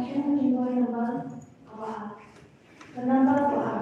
makin menambah doa.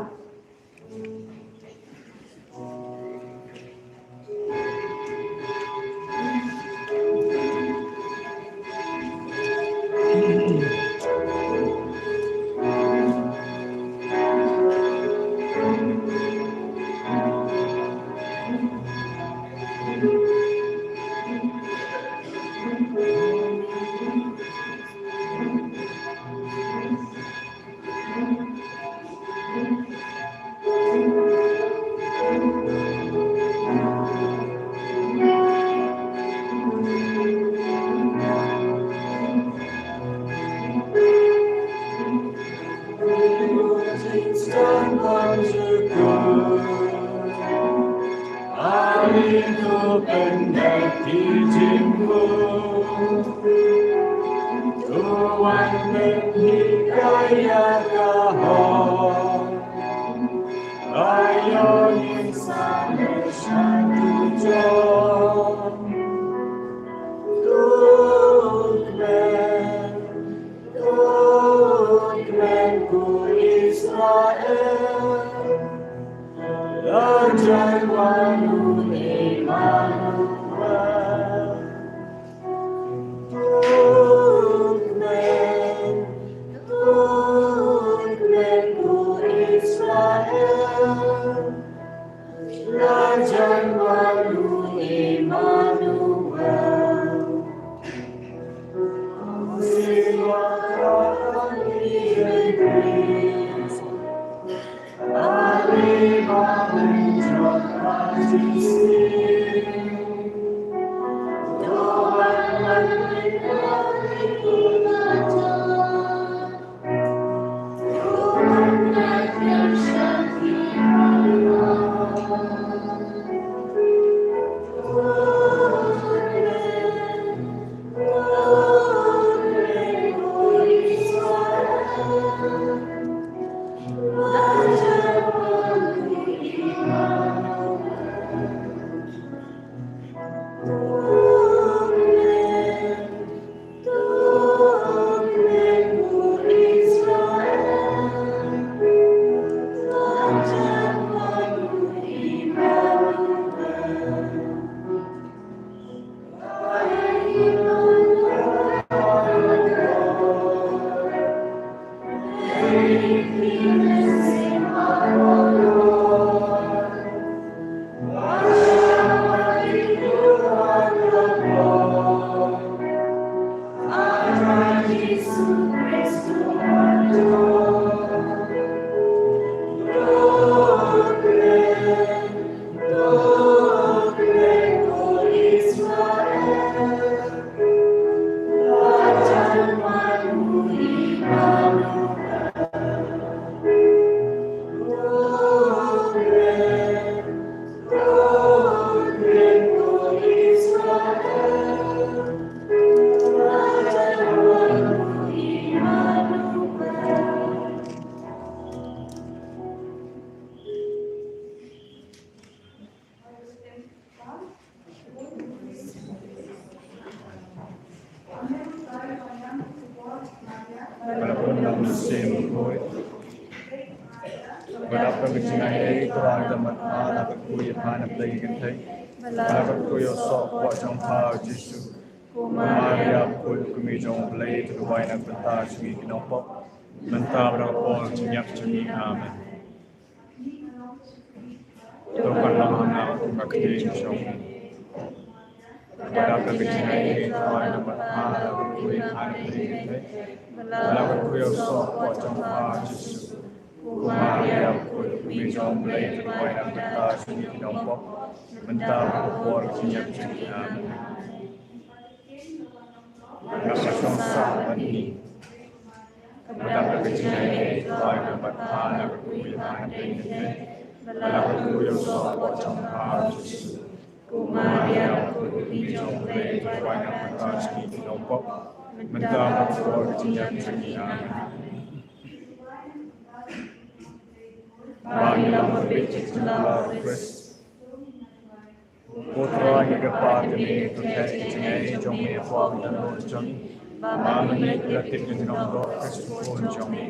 Bapa berkati dengan roh kesempurnaan kami.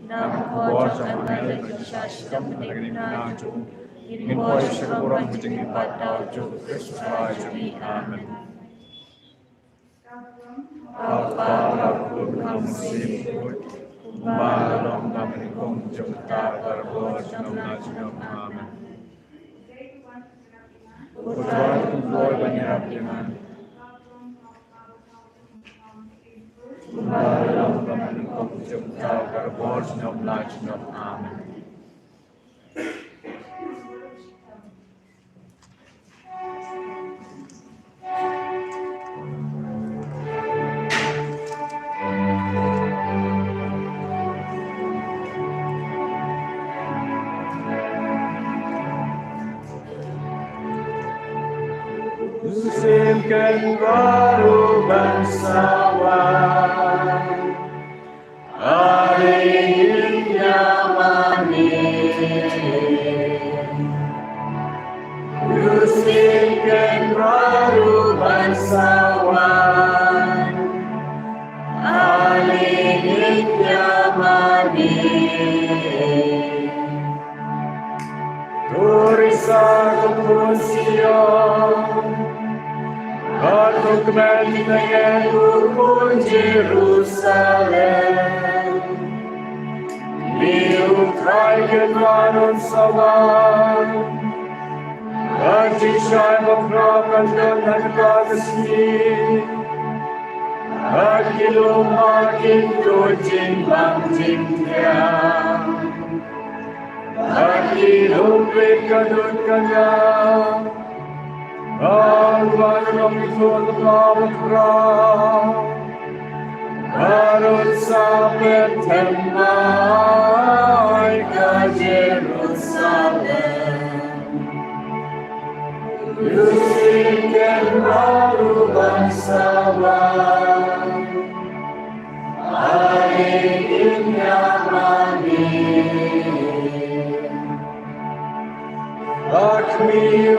Nam kuat yang ada di syastam mendengar jum. In voice kurang menjadi pada jum Kristus Raja. Amen. Bapa aku hamsim Kumbalam kami kum jumta berbor jam. Amen. Putra kumpul banyak iman. Kumbalam kami kum jumta berbor jam. Amen. Musimkan baru bangsawan, hari hidupnya manis. Musimkan baru bangsawan, hari hidupnya manis. Turisar kebun Sion, Batuk dengan urun Jerusalem, diutraikan manon sawan, Bajishai makrakan dengan kasih, Akilum makin tujin bangjingnya, Akilum berkadut kanya, Alvarong ikut pelaut Barut sampai temai ke Jerusalem. Musimkan baru bangsawan, hari dunia manis. Lakshmi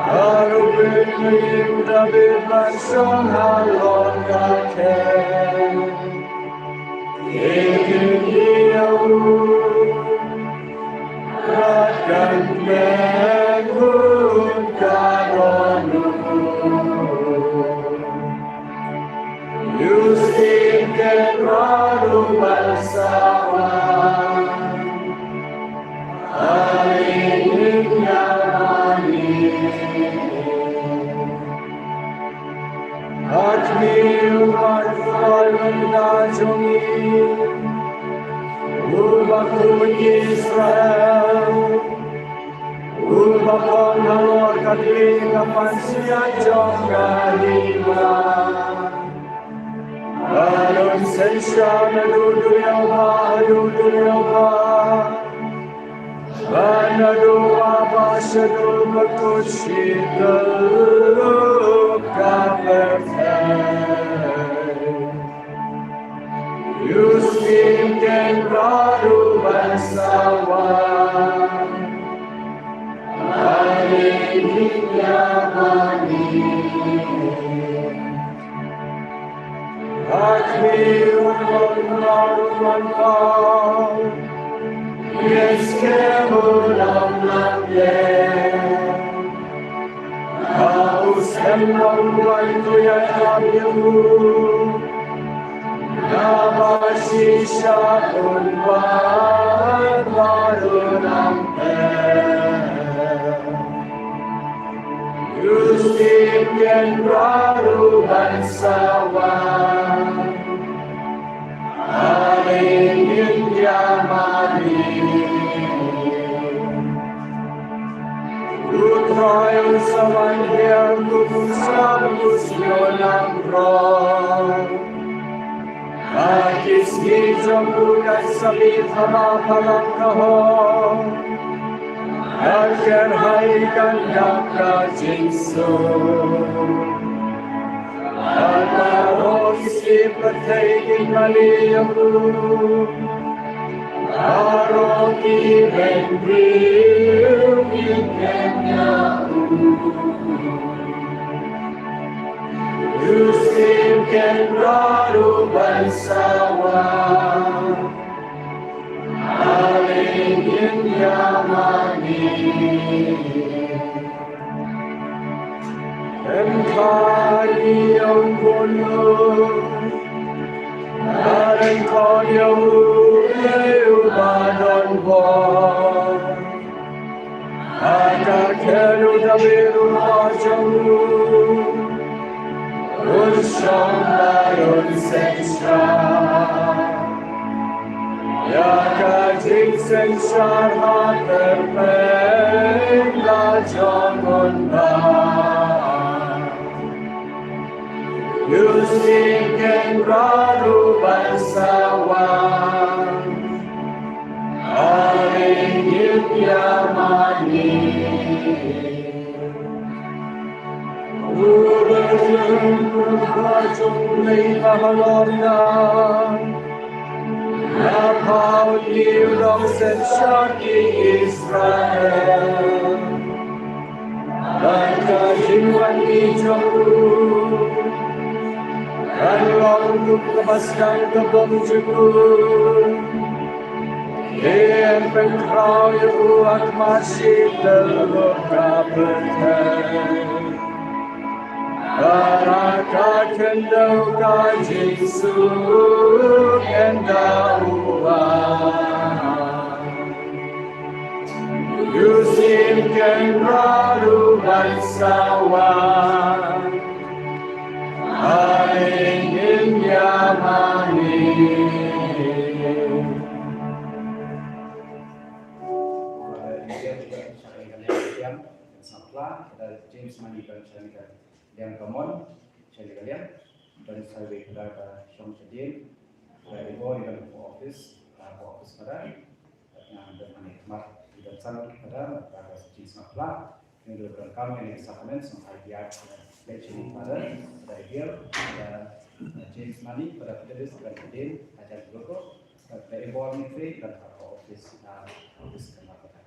Arubin David Manson Halon Gaken Ikiau Rakan Menghun Karonu Yusimkan Radu Bangsawan Alinnya Akmi umat menajungi Umatku Israel Umat pengalor kati kapan siang jonggalima Alun sensya nadudu yawah Anadu abashadu makushitalu kaperten Yusimken baru bangsawan Alinnya manis Akmi umat Yes, kemulam Haus emang tu ya abiu Nabashisha unwan baru nampen Yusimken baru bangsawan Amin Yamani Utrayo samanhyang kumusabus yonang roh Akis gijang bukan sabit hama-hamang kahong Agar haikan daka jinsun Alaro isi pertaikin maliyamu Aro ki bendri Ikenya Ken Radu Bansawa Alingin Yamani Empari Yang Kono Aren Kono Leubanon Bon Agar Kelu Dabiru Majamu Unshambaron Sensha Yakajik Senshar Haterpen La Jangunba Yusiken Radu Bansawan Alingin Yamani Urajung Lei Mahalorna Napau Yirong Senshaki Israel Laka Jinwan Ijamu Kanlong Kemaskan Kebomjuku Iem Pengkrau Yuat Masih Terluka Peteng Baraka Kendau Kajik Suk Endauan Yusim Kenradu Bansawan Alingin Yamani James Mani dan Liang Kamon, Shelley Galian, dan saya kepada Syong Sedin, dari Ibu di dalam office pada, yang bermani mat di dalam sana pada James Mapla, yang diberikan kami yang supplement sampai dia lecturing pada dia James Mani pada Fidelis dan Sedin, Hajar Joko, dari Ibu Mitri dan office kenapa pada.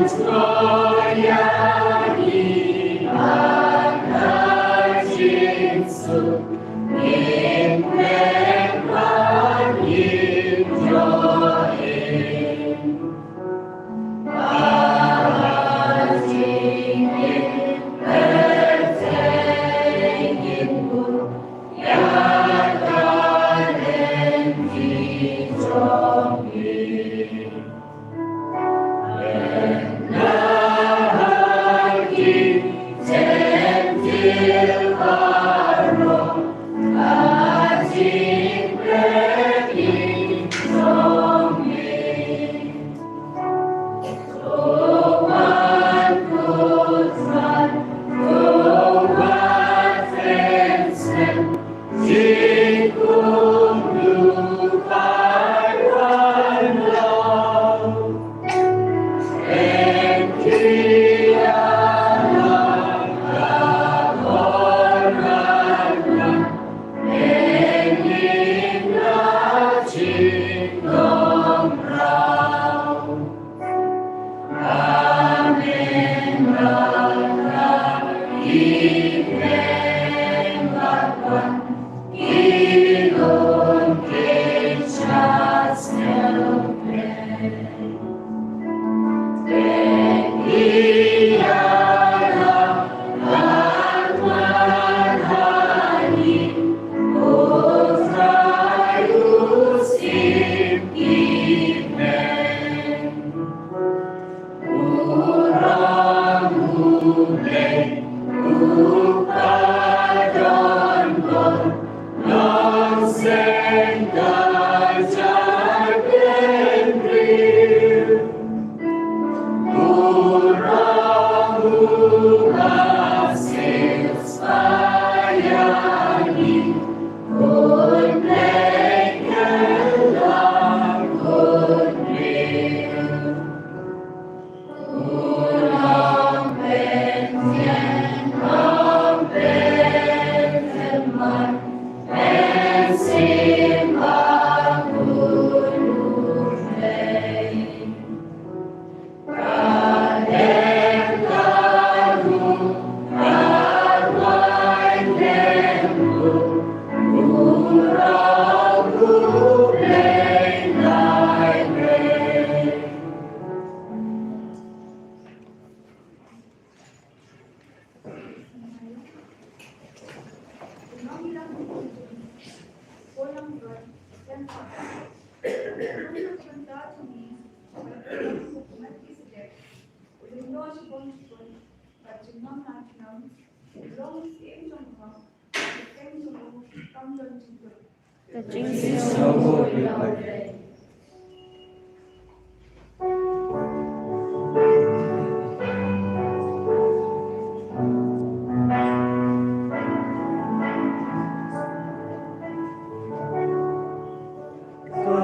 Wantoya di Anajir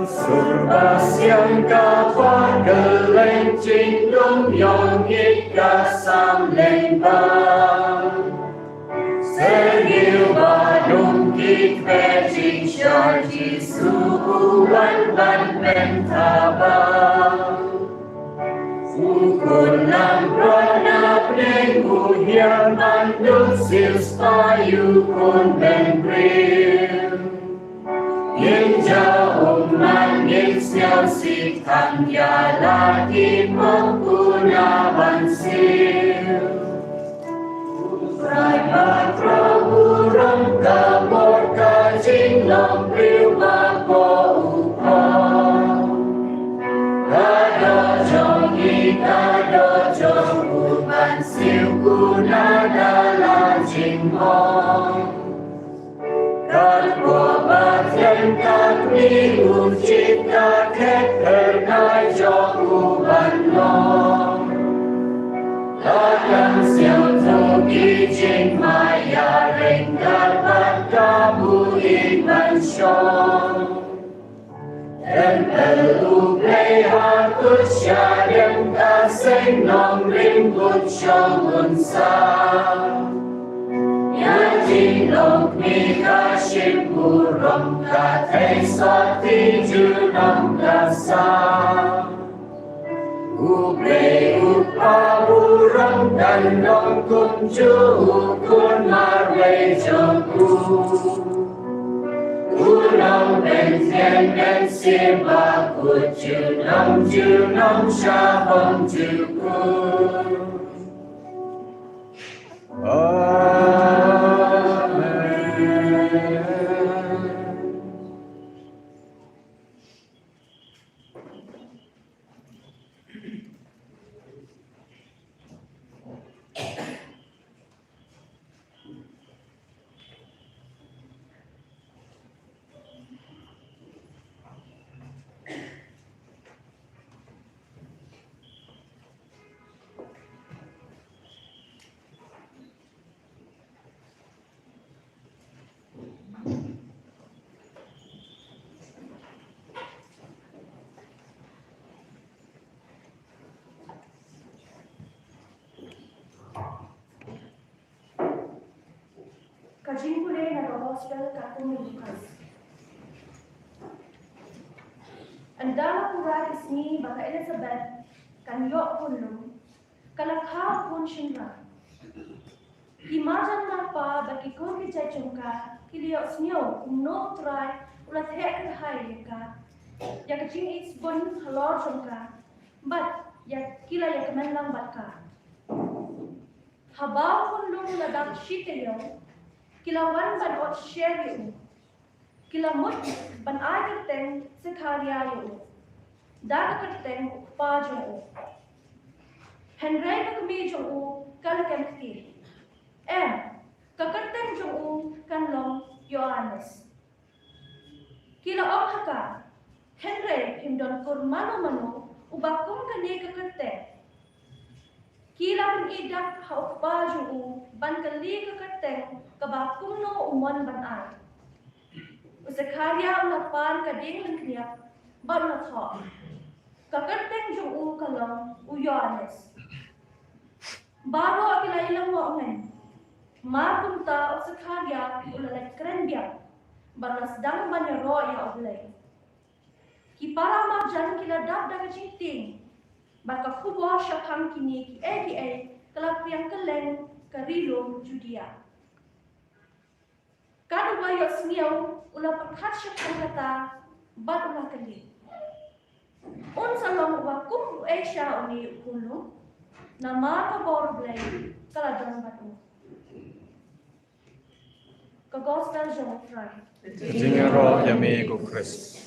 Surga siang kapal gelencing dum yong ika sam lên băng Segiu badung kit ve jing shar Jisu uwan ban ben tabang Ukun lam prana pneng uhian bandung sil spayu kun ben bril Yin jauh man yin siao si tham ya la di mokuna bansil Prai ba prabu ram ka mor ka jing long priu ma po upa Kado jong i kado jong u bansil kuna dala jing mong Các của ba thiên các ni u chít các khét nai cho u ban lo Các căn siêu thô kỳ trên mai ya rình các bát ca bu in ban shong Em u plei ha cút xa đêm ta sinh lòng linh cút trong ôn xa Yati lok mi ka ship urom ka thay swati junam ka sa Uple upa uram dan long kum chu ukun marwe joku long bên thiên bên sim ba của chư nông sa bông chư cu. Kajian pula nak hospital Kakung Lukas. Andala pura isni baka Elizabeth kan yok punung kalakha pun shinra. Imajan na pa baki ko kijay chungka kiliyo snyo no try ulat hek hai ka. Ya kajing is bon halor chungka but ya kila ya kemenlang batka. Habaw pun lung ladak shiteyo kilawan ban ot share yu. Kilamut ban ay kerteng sekarya yu. Daga kerteng pa jung. Henry kami jung kal kemti. Kakerteng jung kan long Yohanes. Kila om haka. Henry himdon kur mano ubakum kani kakerteng. Kila pun idak hau pa jung ban kali kakerteng kabakum no umon ban ay. Usakarya ulapan kading lengkriak ban na tho. Kakerteng jung kalong Yohanes. Bago akila ilang mo ngen. Mapunta usakarya ulalay keren biak. Banas dang banyaro ya oblay. Kipara magjan kila dap daga cingting. Baka kubo syakam kini ki kalapiang keleng karilo Judea. Kadu bayo sniyaw ula pagkat syakam kata bat ula kali. Unsa long wakum siya uni ulo na makabor blay kaladang batu. Gospel John Fry. Jingero yamigo Christ.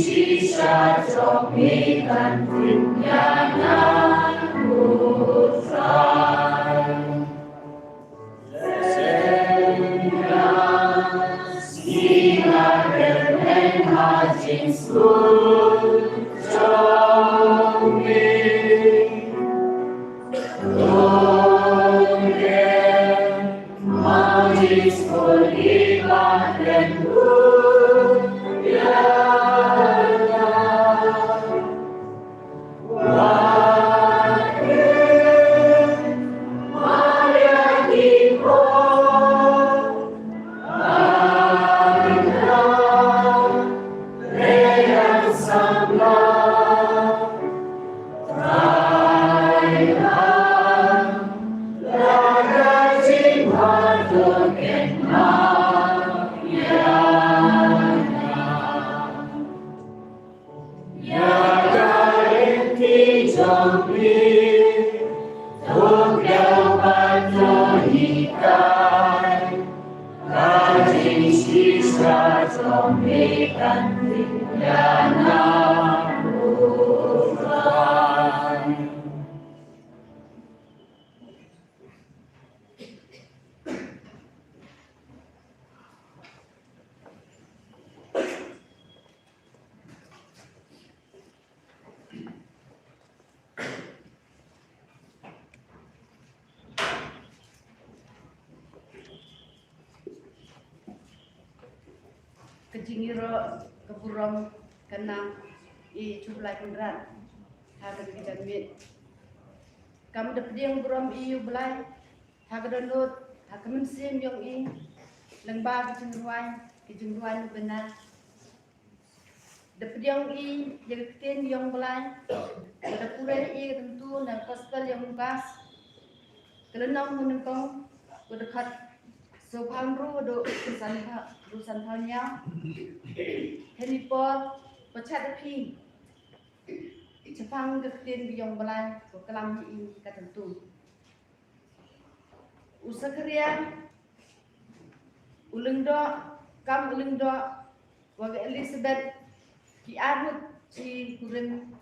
Sisa jok mi kan tin ya na Kejingiro keburom kenang jumlah kendaraan harga kita mit kamu dapat yang burom belai harga download harga mensim yang lembah kejengruan benar dapat yang yang keten yang belai ada pura tentu dan pasal yang pas kelenang menengkong berdekat Sophangru do sanhalnya Henipol pecah tepi Jepang ketin biyong belai ko kelam ini katentu usakriya ulung do kam ulung do waga Elizabeth ki arut ci kuren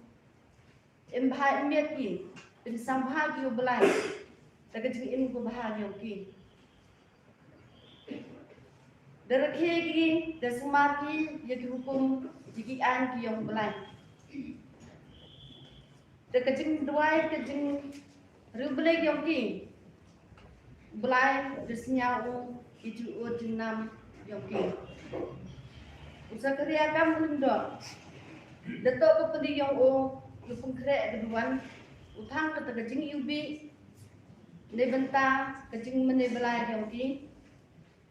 embha imiat ki bin sambha ki belai daga jing im ko bahagyo ki Derekhi dasumaki yaki hukum jiki an ki yang belai. Dekajing duai kajing rubelek yang ki belai desnyau itu jinam yang ki. Usa kerja kamu lindo. Datuk kepedi yang lupung krek keduan utang kata kajing yubi nebenta kajing menebelai yang ki.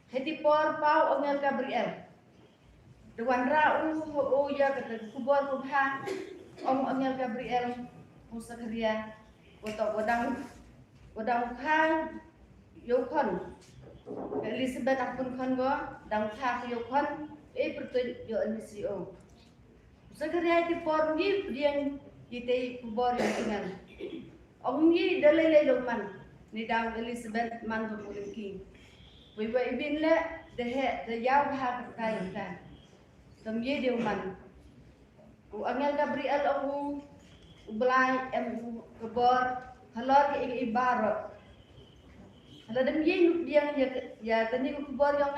Heti por pau Angel Gabriel. Dewan rau ya kata kubur kubha Angel Gabriel Musa Kerja untuk wadang khang yukon Elizabeth akun kon go dang khang yukon pertut yo NCO. Musa Kerja ti por ngi diang kita kubur yang tinggal. Ngi dalai loman ni dang Elizabeth man berulingki. Wiwa ibin le de yaw ha kayan kan. Tamye de man. Angel Gabriel belai kebor halor ke ibarat. Hala dem ye yang ya tani kebor yang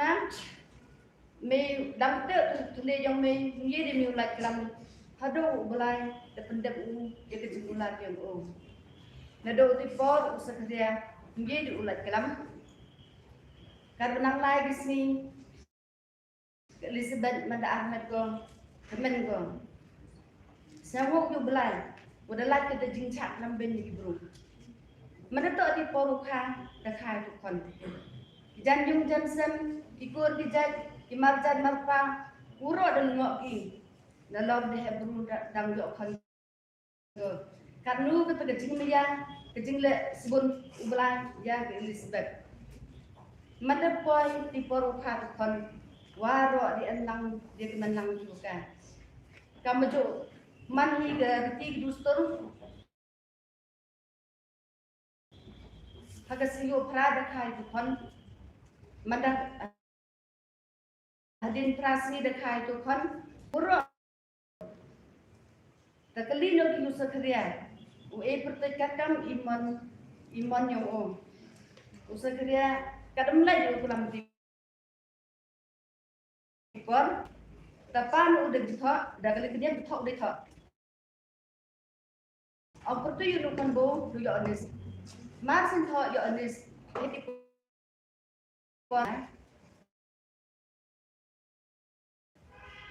me dang te tule yang me ye de mi ulat kelam hado belai de pendep ye ke ulat yang nado tipor usakria ye de ulat kelam karena lagi sini Elizabeth Manda Ahmed ko temen ko sangok yo belai udah lagi kita jingcak lamben ni bro mana to di poruka da khai tu kon jan jung jansen ikur dijat kimarjan marpa uro dan ngok ki dalam de bro dang yo kon kanu kata kejing ya kejing le sebun belai ya Elizabeth Mata poi di poruka kon waro di enlang di kemenang juga. Kamu jo manhi ke ti dustur. Hagasiyo prada kai kon manda hadin prasni de kai to kon puro. Takalino ki usakriya. Pertekam iman yang usakriya kadang lagi pulang di kon tapan udah ditok dah kali kerja ditok ditok apa tu you kan bo do you honest masin thok you honest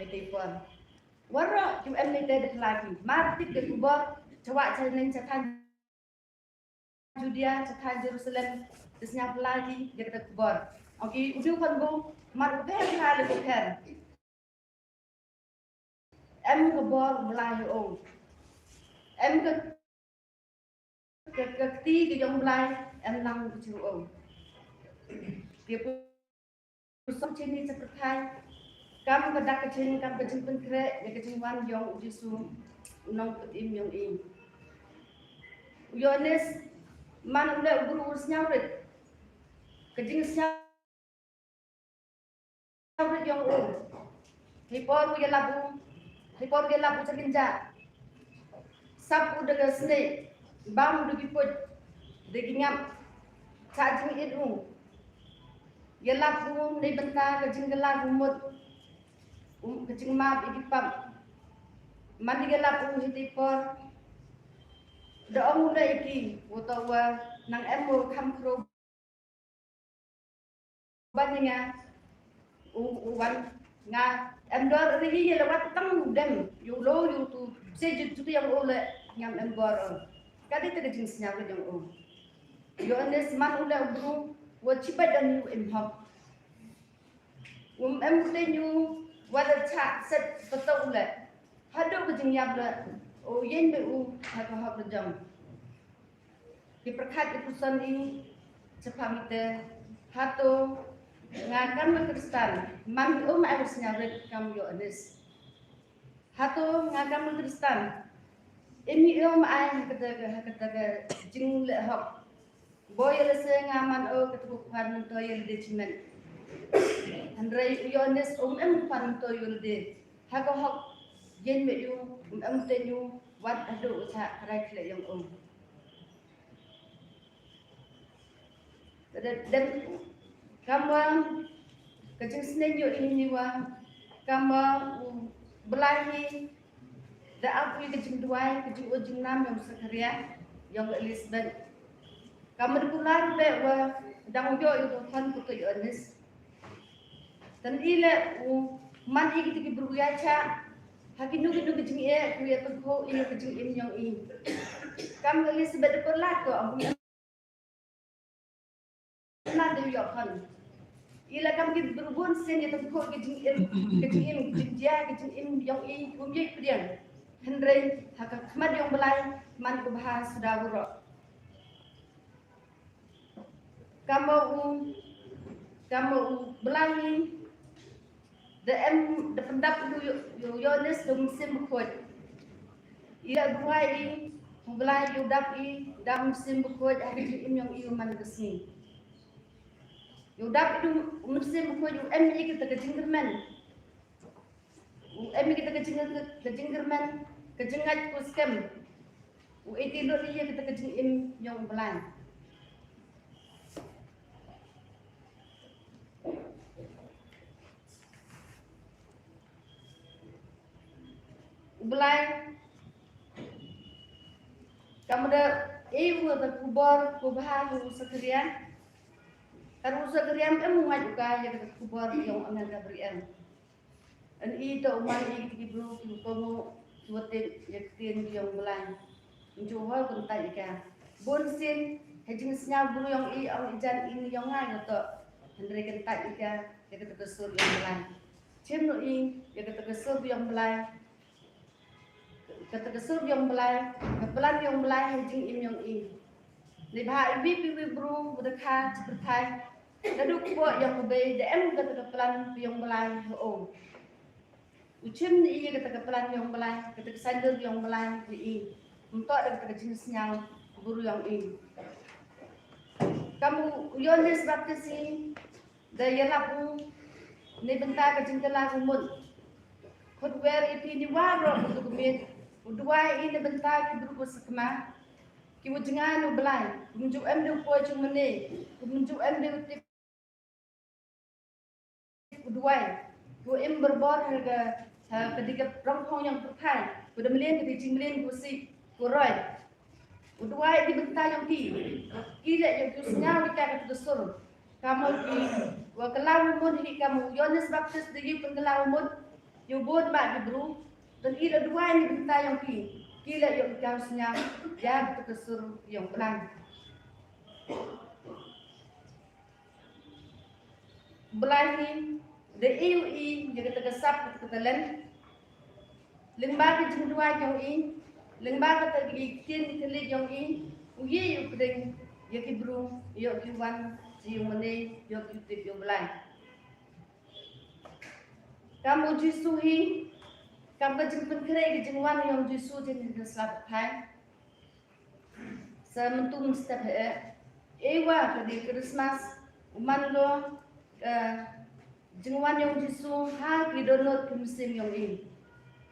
itu kon warra you em đây lagi mati ke kubur coba jalan cetan Judea cetan Jerusalem Desnya lagi dia kata kubur. Okey, udah kan bu, mar ber kali bukan. Em kubur mulai Em ke ti ke yang mulai em lang kecil Dia pusat sini seperti kamu kedak kecil kamu kecil pun kere, dia kecil wan yang ujisu nong putim yang Yohanes man ule guru nyawrit kejing nyawrit yang hipor ge labu cakinja sap udah sne bam udah giput degingam cajing itu ge labu ne benta kejing labu mut kejing map igipam mandi ge labu hitipor da ông đây kỳ của tàu nàng em mua thăm pro ban nga uwan nga em đó đi gì là bắt tăng đêm dù lô dù tu xây dựng yang ole ngam em bor cái đấy cái chính nhau cái yang om yo anes man ule bru wo chipa dan yu em học em đây nyu wada cha set betul le hado ke jing yab le o yen be u ha ko hab le jam ki perkat ipusan ini cepamite hato ngakan me Kristen man harus nyawret kam yo anes hato ngakan me Kristen ini ai kata jing le hab boy le se ngaman o ketu kan to yel de chimen Andrei Yohanes em pan to yul de ha ko hok yen me yu em te yu wat adu sa krai kle yang dan kama kajing snen yo ini wa kama belahi da aku kajing duai kajing ujing nam yang sakaria yang Elizabeth kama dular le wa dang yo itu kan ku to Yohanes dan ile man iki tiki beruyaca haki nugi jing e kuya tengko ini kejing im yang i kam Elizabeth perlat ko ambu na de yo kan ile kam ki berbun sen ya tengko kejing im dia kejing im yang i kumye priang hendrei haka kemad yang belai man ko bahas dawro kamu belai the pendap du Yohanes dum sim khot ila buai mulai yudap dam sim khot hari im yang iu man kesni yudap du sim khot em kita kejinggerman kita kejinggerman kejengat kuskem itu dia kita kejing im yang belan belai kamu ibu kubor kubah sekalian kalau sekalian mengat juga ya kubor yang anak Gabriel dan itu umat ini dibelu kamu buatin yakin yang belai menjual bentar ikan bonsin hejing senyap bulu yang ijan ini yang ngai atau hendri kentak ikan ya kita kesur yang belai cemno ini ya kita kesur yang belai kata kesur yang belai kepelan yang belai hejing im yang i libha ibi bru budakha seperti daduk bo yang be dem kata kepelan yang belai o ucim ni kata kepelan yang belai kata kesandar yang belai i untuk ada kata jenisnya guru yang i kamu Yohanes baptisi daya lapu ni bentar kejengkelan umut khotwer ipi ni waro untuk kemit udua ini bentar ki berupa sekema ki wujengan ubelai menjuk em de po cumene menjuk em de tip udua ku em berbor harga ketika rongkong yang terkai udah melian ke jing melian ku si ku roy udua di bentar yang ki yang kusnya kita kesur kamu ki wa kelam mun hi kamu Yohanes Baptis di penggelam mun yu bod mak di bru dan ila dua ini bentar yang kila yang harusnya ya kesur yang pelan belahi de iu jaga tegesap ketelen lembaga jeng dua yang lembaga tegi tin kili yang uye yu pedeng ya kibru yo kiwan siu mene yo kitip yo belai kamu jisuhi kamu jeng penkere jeng wan yang jisu jeng selap pai sa mentum step ewa ke di Christmas uman lo jengwan yang jisu ha ki donot musim yang ini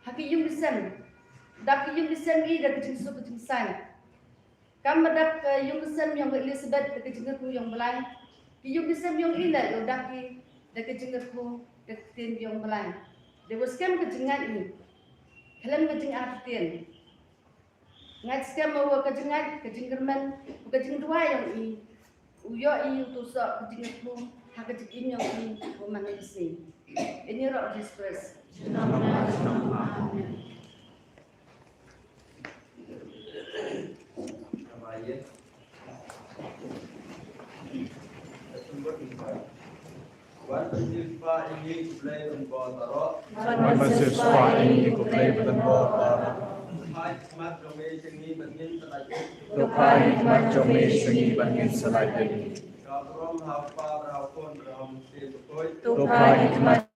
haki yung bisen dak yung bisen i dak jisu ke jingsan kam dak yung bisen yang Elizabeth dak jingku yang belai ki yung bisen yang ini lo dak ki dak jingku dak tin yang belai de waskem ke jingan ini kalian ke jing artin ngat skam mau ke jinggerman ke jing dua yang ini uyo i utusok ke jingku hak ke jing yang ini mana isi ini roh distress Wan bersiswa ini ku play batan botara. Tupai hikmat jomi sengi bangin selain. Tupai hikmat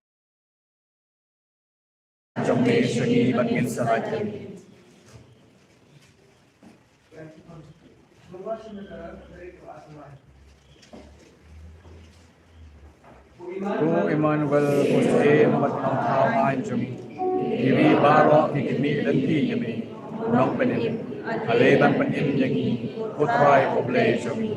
jomi sengi bangin selain. Ku Emmanuel Kusti mat nong thao ai jumi Iwi baro hikmi dan ti yami nong penim ale ban penim yangi putrai poble jumi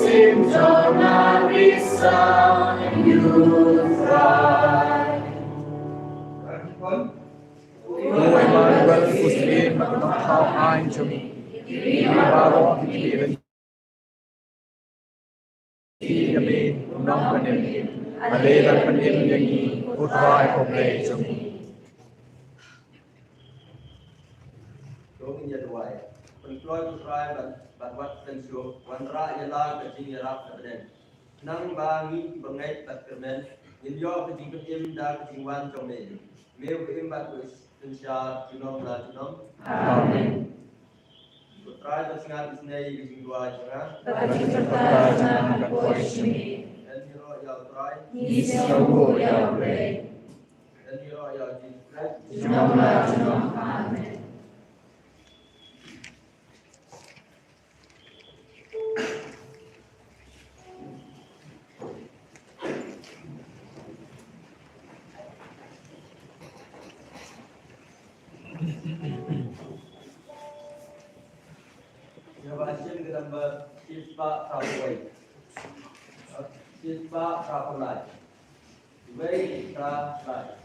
Sim don't not resound and you thrive. Oh Emmanuel, Muslim, magmamahal ayon kami. Ibaro ang pipilan. Amin, unang panim. Alilan panim yangi, utray poblay kami. Dong in Yaduai. Employ to try but what can show one ra yala ke jing yarap kaden. Nang bangi bangai pat kermen. In yo ke jing im da ke jing wan jong me. Meu ke im bat wis insya junom la junom. Amin. Try to singat isnei ke jing dua jangan. Bagi perkara jangan berkoismi. And you know ya try. Isawu ya bre. And you know ya jing. Junom la junom. Amin. Jawabin ke number siswa Prabowo. Siswa Prabowo. Baik, Prabowo.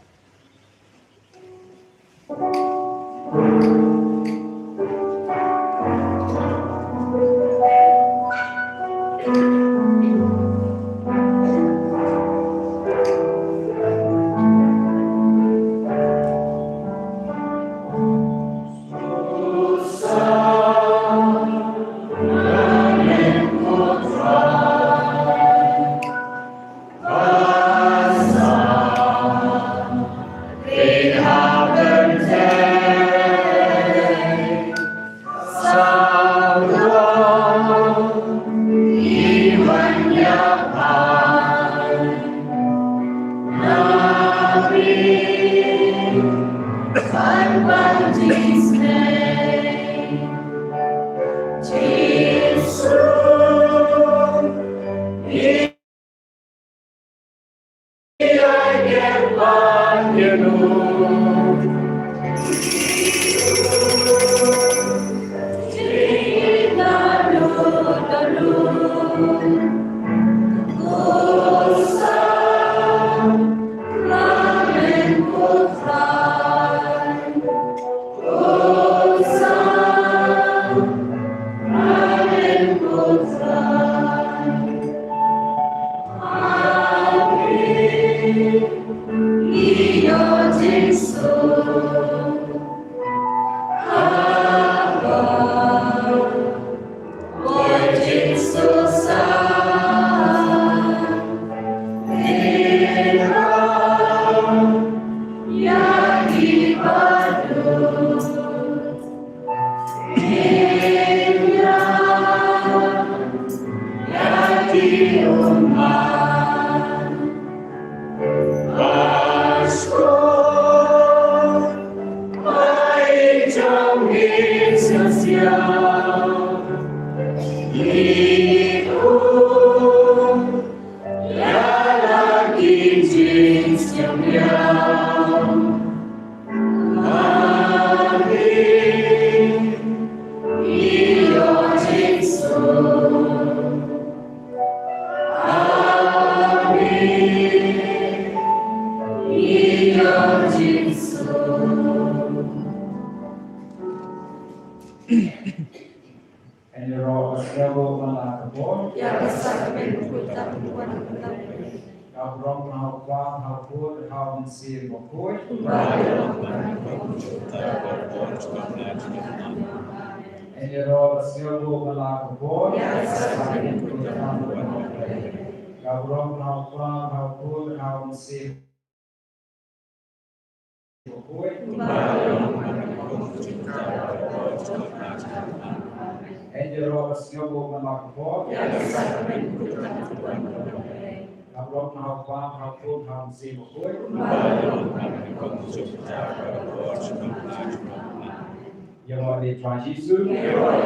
Yehova Tuhan Yesus. Yehova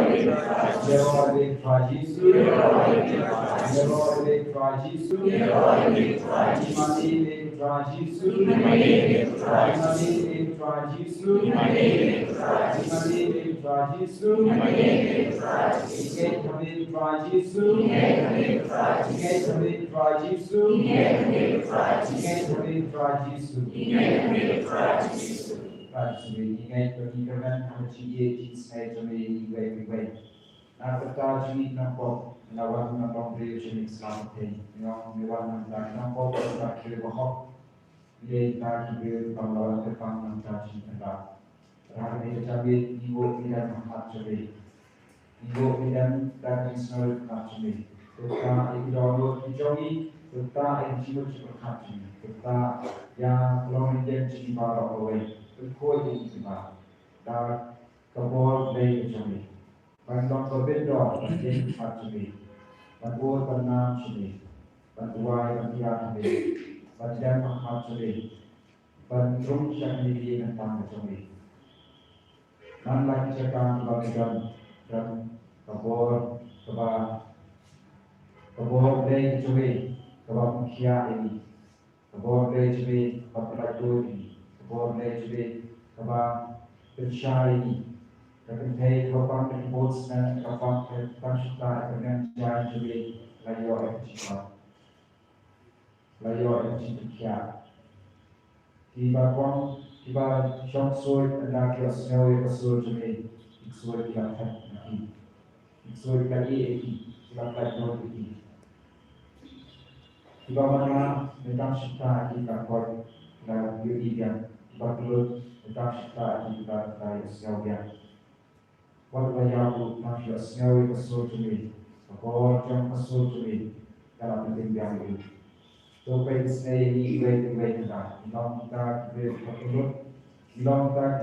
Tuhan Yesus. Yehova Tuhan Yesus. Imani Tuhan Yesus. Imani Tuhan Yesus. Imani Tuhan Yesus. Ingat kami Tuhan Yesus. Ingat kami Tuhan Yesus. Ingat kami Tuhan Yesus. Ingat kami kerana haji Jesus kami ibai. Nak kata jumi nampak lawan nampak beliau jumi selamat yang mewan nampak tak kira bahok dia tak kira lawan tepang nampak jumi nampak. Rakyat ini cabit ibu tidak mahat cabit. Ibu tidak daging semua mahat cabit. Kita ikut dijogi, kita ikut mahat cabit. Kita yang kalau menjadi jumi baru awal. Kau ini sebab dah kabur dari kami. Bandang berbeda menjadi kami. Bandung tenang kami. Bantuan bantuan kami. Bantuan mahal kami. Bantuan kami di tentang kami. Dan lagi cakap bagian dan kabur dari kami. Kabur kia ini. Kabur dari kami. Kabur ini. Boleh jadi kapal bersyari, kepentai kapal terbos dan kapal terpaksa dengan jalan jadi layu efisien, Tiba syok sulit adalah kiasnya sulit jadi sulit dilakukan lagi, sulit lagi dilakukan lagi. Tiba mana tentang syukar di kapal dan yudian. Bagus tentang kita kita Yesaya. Waktu yang masih Yesaya kesal kami, bahwa jangan kesal kami dalam pentingnya itu. Supaya ini ibadah kita, kita berpetunjuk, kita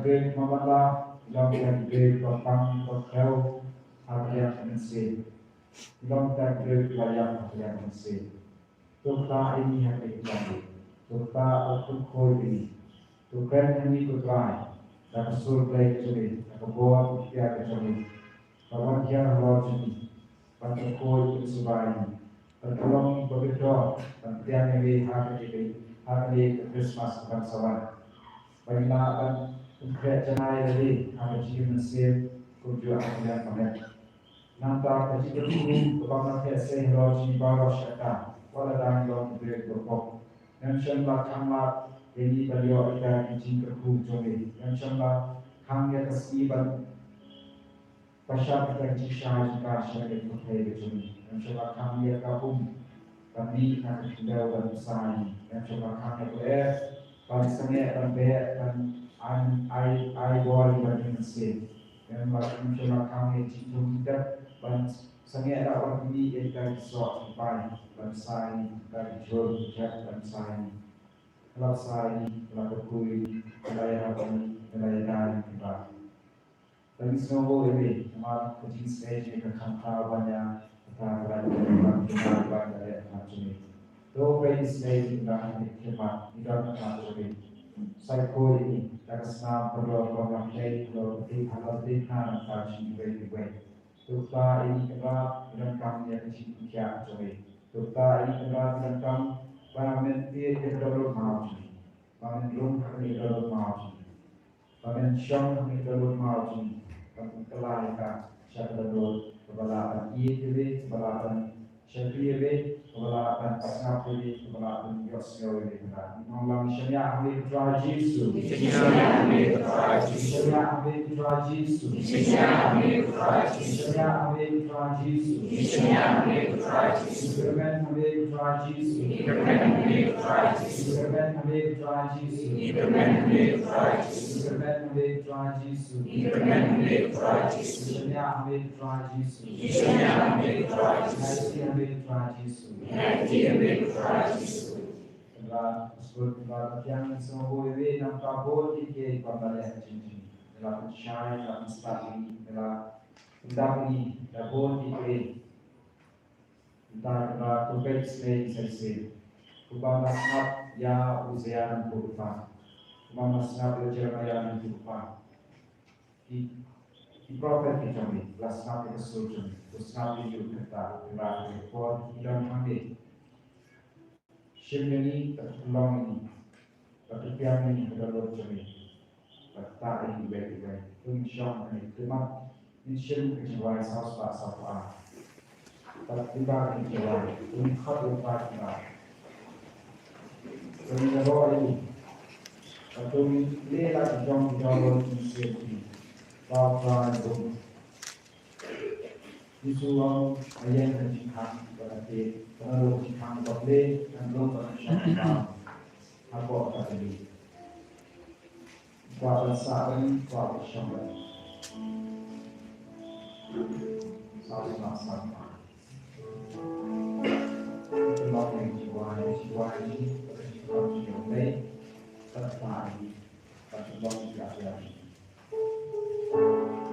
bermamalah, kita berpang berkau harian mensi, kita berlayar harian mensi. Kita ini hari kita, kita berkau ini. Tuhan kami kutrai, dan sur play kami, dan kebawa kita kami. Kawan dia lawan kami, dan terkoi kesubaran, dan tolong begitu, dan tiada kami hari Christmas bangsawan. Baiklah dan kerajaan lagi hari Jim Nasir kunjung akan kami. Nanti kaji berhubung kepada keseh lawan bawa syaitan, walau dan lawan berkok. Yang semua kamar ini beliau ada izin kerhu jomel. Yang semua hanya kesiban pasal kita jika syarikat berkait jomel. Yang semua kami kabum kami nak tinggal dan besar. Yang semua kami boleh pastinya dan ai boleh bermisi. Yang semua kami cium kita dan sangat ada orang ini yang dari suatu baik bangsa ini dari jual bangsa ini. Kalau saya telah berkuih, wilayah kami, wilayah kita. Dan semua ini, cuma kecil saja kekantar banyak kita berada dari macam ini. Dua kali saja kita nikmat, tidak macam ini. Saya kuih ini, kita senang perlu mengamalkan, perlu dihalalkan macam ini. Kita ini kerap dan kami yang cinta kami. Kita ini kerap dan kami Pamen dia terlalu mahal, pamen rum terlalu mahal, pamen syam terlalu mahal, pamen kelaikan syarul kebalapan ini kebalapan syariah kebalapan asnafi kebalapan yosyo ini kan. Malam syariah ambil Yesus, syariah ambil Yesus, syariah ambil Yesus, syariah ambil Yesus, syariah ambil Yesus, syariah ambil Yesus, Superman ambil Yesus, Superman ambil Yesus, Superman ambil Yesus, Superman ambil Yesus, Superman ambil Yesus, Superman ambil Yesus, syariah ambil Yesus, syariah ambil Yesus, Nabi ambil Yesus. Adalah sebuah yang semua ini nampak boleh di pembalian cincin. Adalah percaya dalam studi, adalah pendapati, adalah boleh adalah tugas selesai. Kubah masnap ya usian kurban. Kubah masnap ujian yang kurban. Prophet kami, belas nabi kesucian, terus nabi juga kita berada pon ilang mandi. Shimini tertolong ini, terpiang ini terlalu kami, tertarik di bawah, tunjang ini terima, insyaallah kejiwaan sahas sahas, tertiba kejiwaan, unikhat unikatnya, terlalu ini, atau lelah jauh insyaallah. Bapa itu Yesus ayat dan jihad berarti kalau jihad boleh dan doa syaitan apa tadi Bapa sahaja Bapa syaitan sama-sama Allah yang jiwa ini berjiwa yang baik tertarik Allah yang Amen.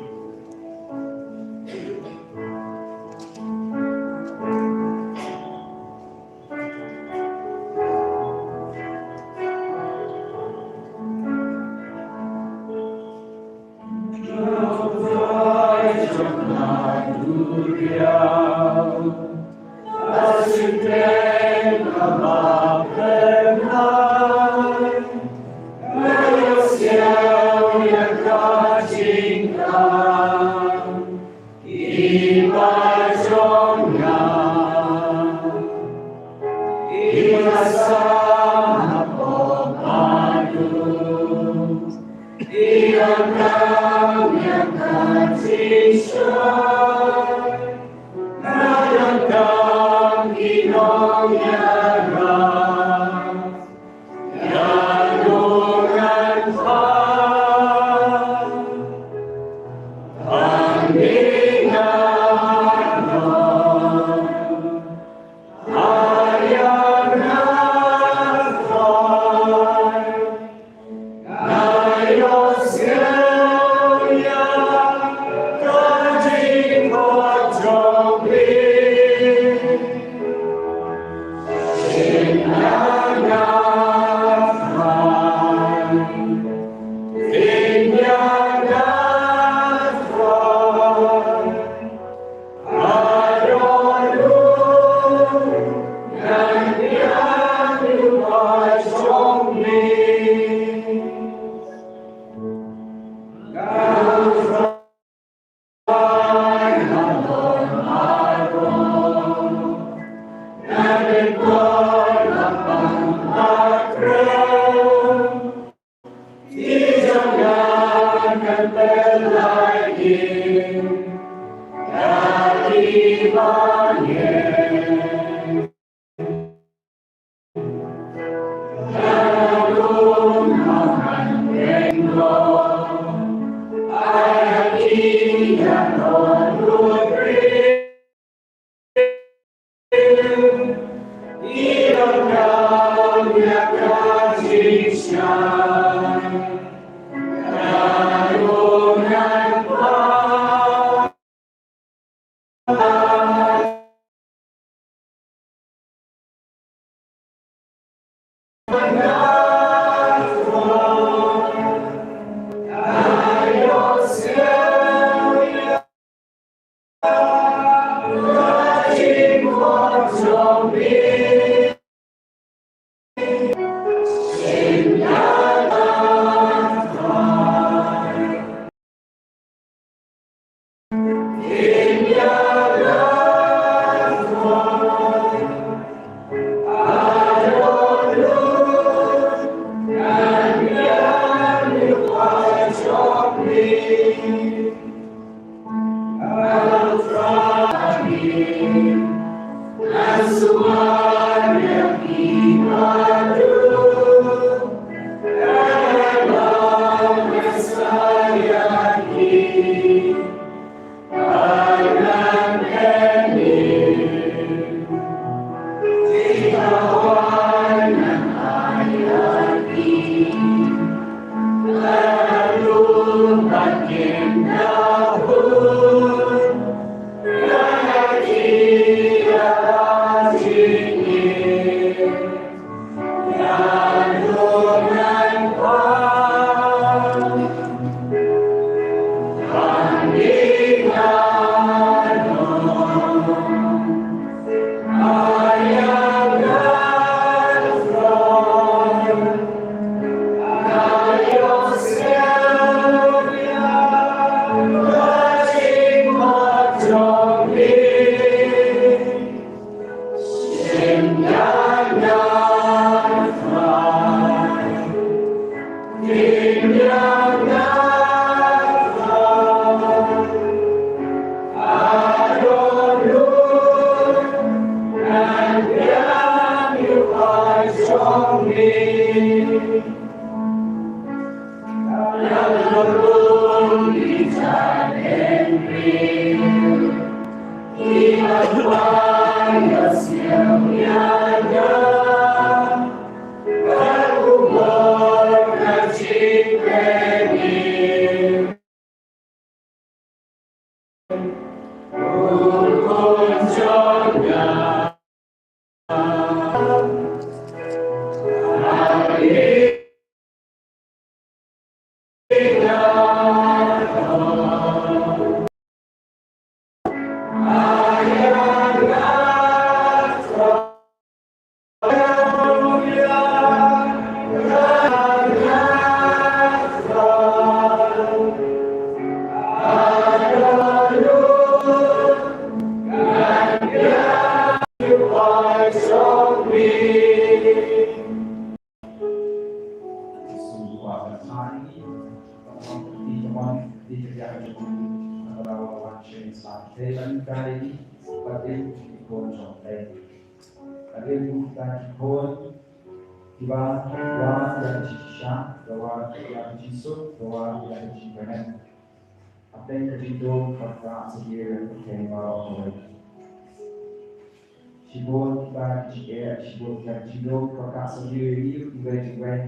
Shibon ba jike shibon ya jido kaka sendiri juga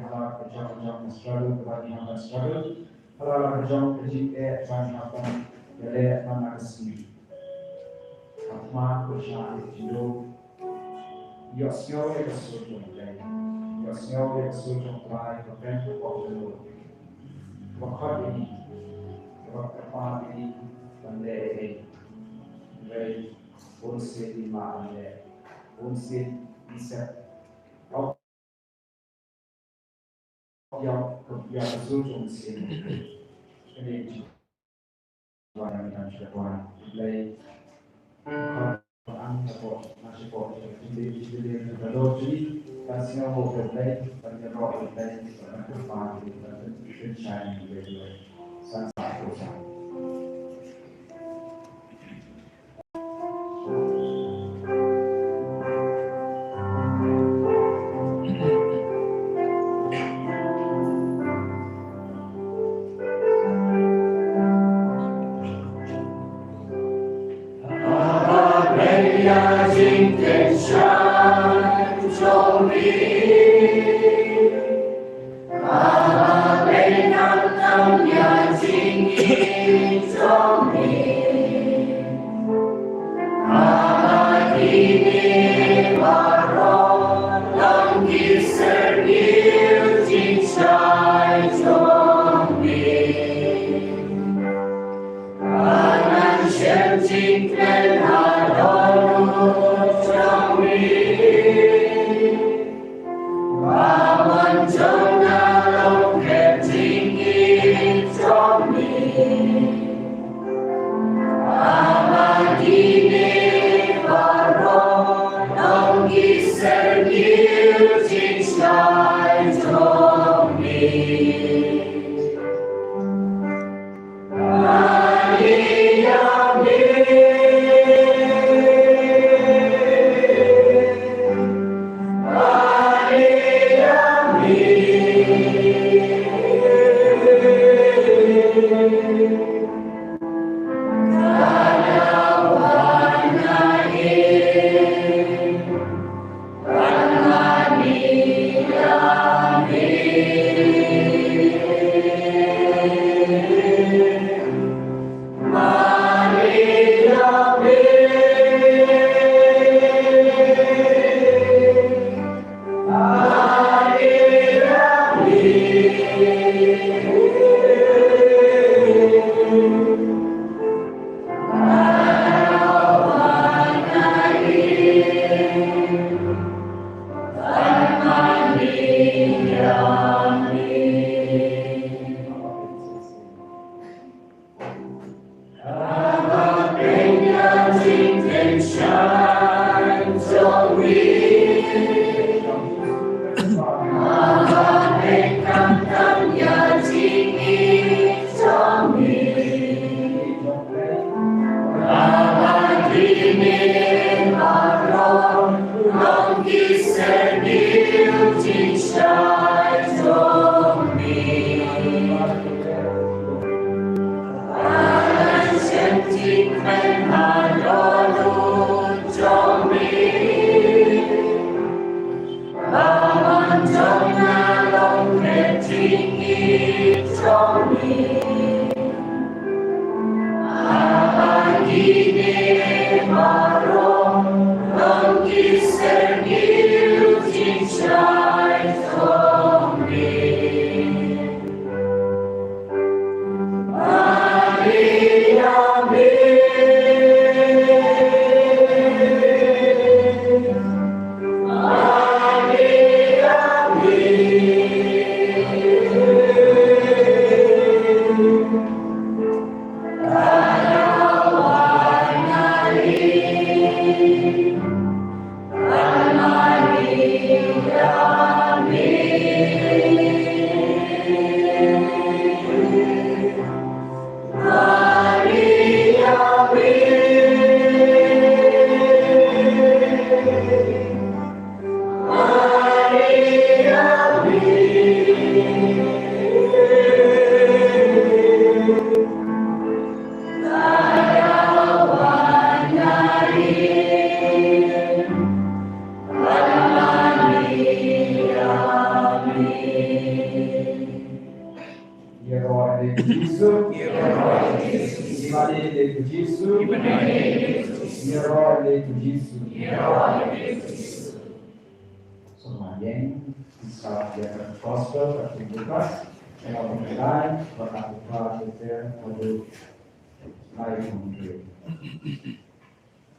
halal kejang struggle bagi hamba struggle halal kejang jike bagi hamba yale mana kesini atma kusha jido yosyo ya kesujo mulai yosyo ya kesujo mulai kepen waktu waktu ini pandai very onse di male onse bisa yang kesujo mesin ini warna dan syaitan mulai Quran atau masih kok jadi teknologi kasih mau berlay pada roh berlay pada kepala dan shine very sangat besar.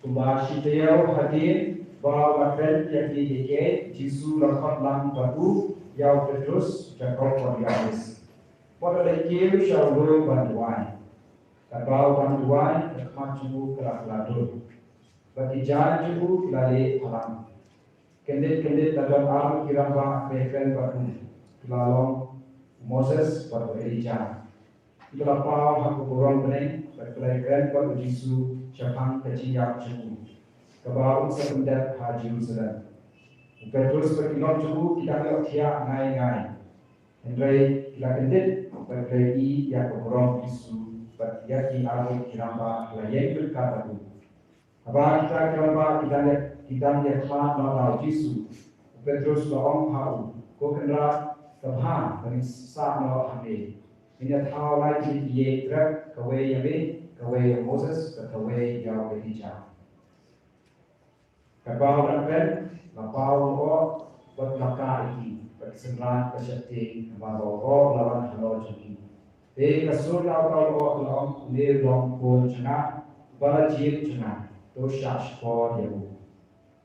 Kumbashiteo hadir bahwa Makrel yang didikit Jisu lakot lang batu Yau Petrus Jacob Yohanes. Pada lekir syawul bantuan. Kabau bantuan Rekmat cubu kelak ladur. Bagi jalan cubu kelali alam. Kendit-kendit dalam alam kiramba Mekrel batu. Kelalong Moses batu Elijah. Itulah pau haku kurang bening berkelaikan batu Jisu Syafang keciyak cubu. Kabau sebentar haji Jerusalem. Petrus berkilom cubu kita lihat tiak ngai-ngai. Hendrai kita kendit berkelai yang berkorong Jisu bertiaki alu kiramba layan berkata tu. Abang kita kiramba kita lihat kelak notau Jisu. Petrus baong hau. Ko kendra tabhan dari sa no hamil. Ini tahu lagi dia gerak kawe yabe. Kawai Moses dan kawai Elijah. Kabau dan pen, lapau ko buat laka ini, berkesenangan kesyakti, kabau ko lawan halau jami. Kasul lapau ko lawan ne long ko cina, bala jil cina, to syash ko yabu.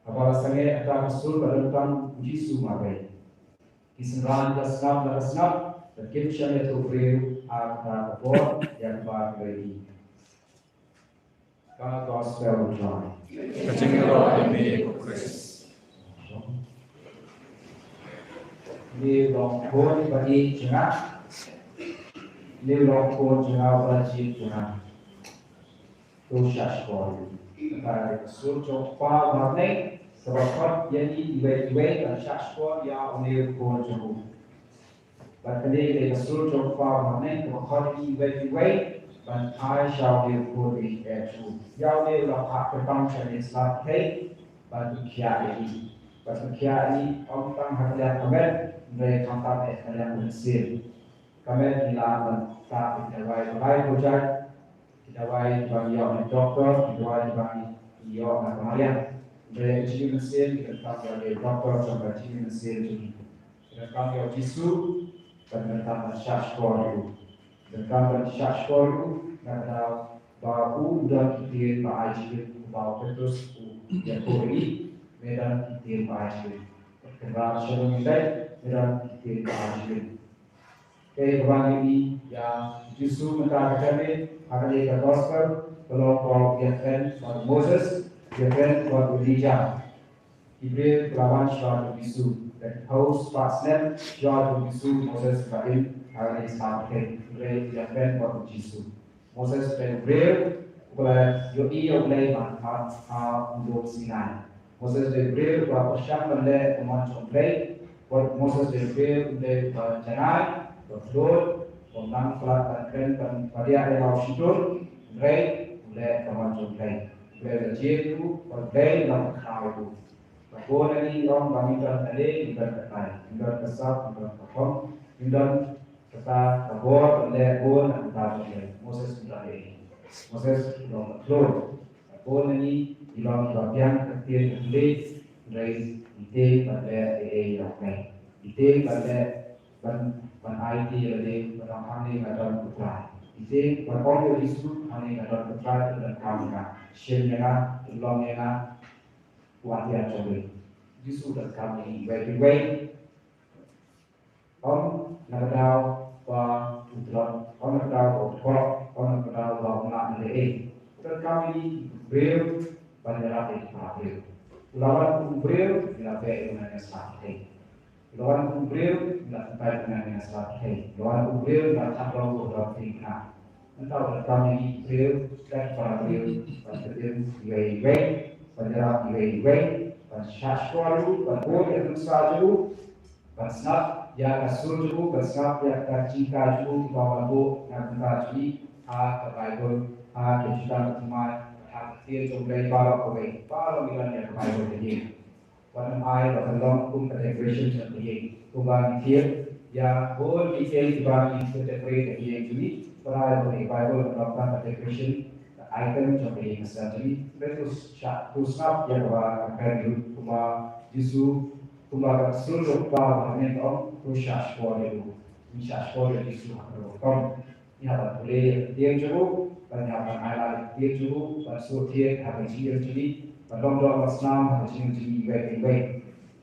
Abala sange ata kasul balantang Jisu mabai. Kesenangan dasnap, dan kimshan itu freu ata kabor yang bagai. Gospel of John. Kecingiro demi Kristus. Liu long pun bagi jengah. Liu long pun jengah bagi jengah. Dosa sekolah. Pada surga warna sebab jadi ibai dan syakwa yang liu pun jengah. Pada dia surga warna sebab ibai dan I shall be put in action. Yau niเราพักไปต้องใช้ในสลับให้บรรทุกยาอีบรรทุกยาอีองตั้งหัตถ์คำเมตในคำตัดเอกในมุสลิมคำเมตที่ลาบันตาที่ไว้ไว้ผู้ใจที่ไว้บางอย่างในด็อกเตอร์ที่ไว้บางอย่างในมาเรียนในชีวิตมุสลิมที่ทำในด็อกเตอร์จนในชีวิตมุสลิมที่ทำในยิสุdan tentang syashkor dan tentang syashkor kata bahu dan kitir baajir bahu Petrus yang kori medan kitir baajir kenal shalom indai medan kitir baajir kehidupan ini yang justru mengatakan akan dia gospel kalau yang kan Moses yang kan buat Elijah Ibrahim lawan syariat Yesus dan haus pasnen syariat Yesus Moses kain akan disambung Ibrahim yang kan buat Yesus Moses dan Ibrahim oleh Yoi oleh manfaat untuk Sinai Moses dan Ibrahim buat persiapan oleh teman complain What Moses revealed the Janai, the flood, from Nangflat and Kren and Padia and Aushitur, Ray, let the one to play. Where the Jew, or play, not how. The bone and on Bamitan and day, you got the time, you got the south, you got the home, you done the board, and let bone and the Moses Moses from the floor. The bone and you long the young appear to late, raise, ide pada yang ide pada IT ada pada kami ada putra ide pada orang Yesus kami ada putra dan kami shirnya longnya wajah jadi Yesus dan kami way om nakadau wa putra om nakadau om nakadau wa nak dan kami beliau pada rakyat kami lawan kumbril dilapai dengan sahaja. Lawan kumbril dilapai dengan sahaja. Lawan kumbril dilapai dengan tingkah. Entah kami kumbril dan kumbril pada iwe, pada iwe, pada syaswaru, pada boleh bersaju, pada snap ya kasurju, pada snap ya kacikaju, bawa bu yang kaji, Bible, kejutan umat. Dia coba para bilang yang Bible ini. Pada ayat pada long integration seperti kubang dia ya boleh detail kubang integrate dia jadi pada Bible melakukan integration item seperti misalnya betul satu snap yang akan kubang Yesus kubang seluruh kubang ini om proses sekolah itu bisa sekolah Yesus akan ini apa boleh dia cukup banyak anak dia juga bersuara hari ini jadi berdoa bersama hari ini baik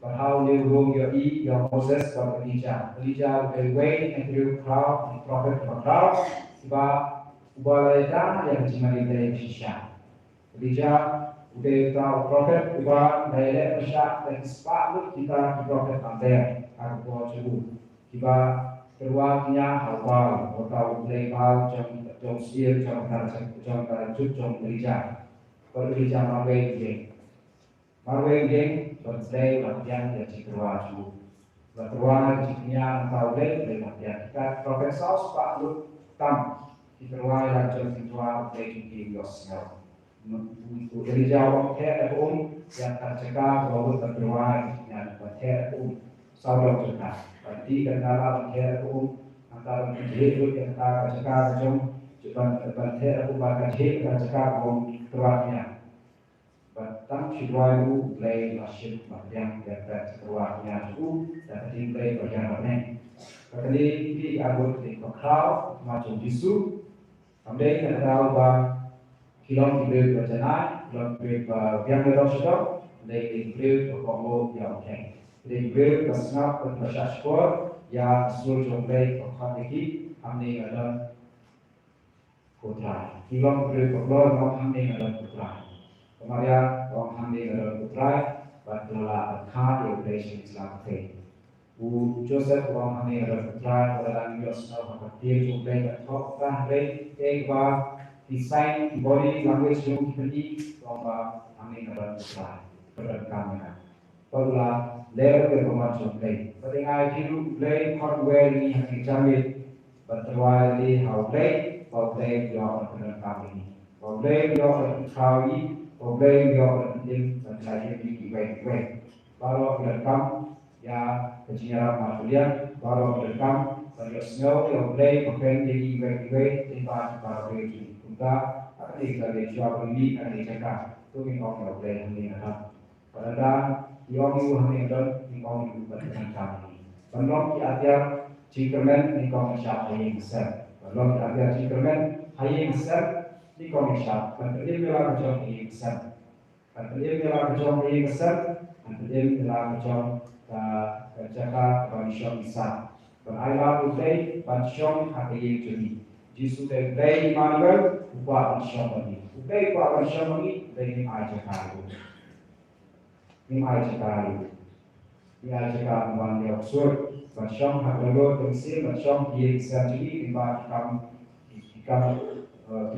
berhau dia rumah yang Moses bekerja away and through crowd and prophet for crowd ubah yang dimana dia bersya bekerja udah prophet ubah dia bersya dan sepatut kita prophet ambil aku buat juga kita keluarnya awal atau legal trong sir trong chút trong gereja marwe geng bersedai latihan yang cikruah ju bertuan ciknya atau latihan kita profesor Pak Lut Tam cikruah yang cikruah lagi yosnya gereja waktu yang tercegah bahwa bertuan ciknya bertuan saudara kita berarti kenal antara hidup yang tercegah jom Cuman terbantai aku bakal hit dan cakap keluarnya. Batang siwayu play masih yang dapat keluarnya itu dan play bagian mana. Kali ini aku di kau macam Yesus. Ambil kita tahu bahawa kilom dibeli berjalan, kilom dibeli yang berdosa, dibeli berkombo yang keng. Dibeli bersnap bersyashkor yang seluruh play berkati ambil dalam putra. Kilom beri putra, orang hamil adalah putra. Kemarin orang hamil adalah putra, berdoa berkat yang beresin Islam te. Joseph orang hamil adalah putra, orang Yosef dia juga bertobat dari ekor desain body language yang diberi orang hamil adalah putra. Berkamera. Perlah level bermacam lain. Pada hidup lain hardware ini yang dijamin berterwal di hardware. Problem yang akan kami, problem yang akan kami, problem yang akan dan saya di baik-baik. Baru direkam ya kejian masulian, baru direkam pada snow yang boleh di baik-baik di para ini. Kita akan dikali jawab ini akan dijaga. Itu orang yang boleh ini ada. Pada yang itu hanya di orang itu berkenaan kami. Penolong di ajar jikamen di kaum siapa yang besar. Kalau ada jikamen hayang besar di komersial, kan terjadi macam hayang besar, kan terjadi macam hayang besar, kan terjadi macam kerja komersial besar. Berayat ulai pensiun hayang jadi. Jisu ulai manual upah pensiun lagi. Ulai upah pensiun lagi dari aja kayu. Ini aja kayu. Ini aja kayu mana yang sur. Pensiun harga terisi pensiun dia bisa jadi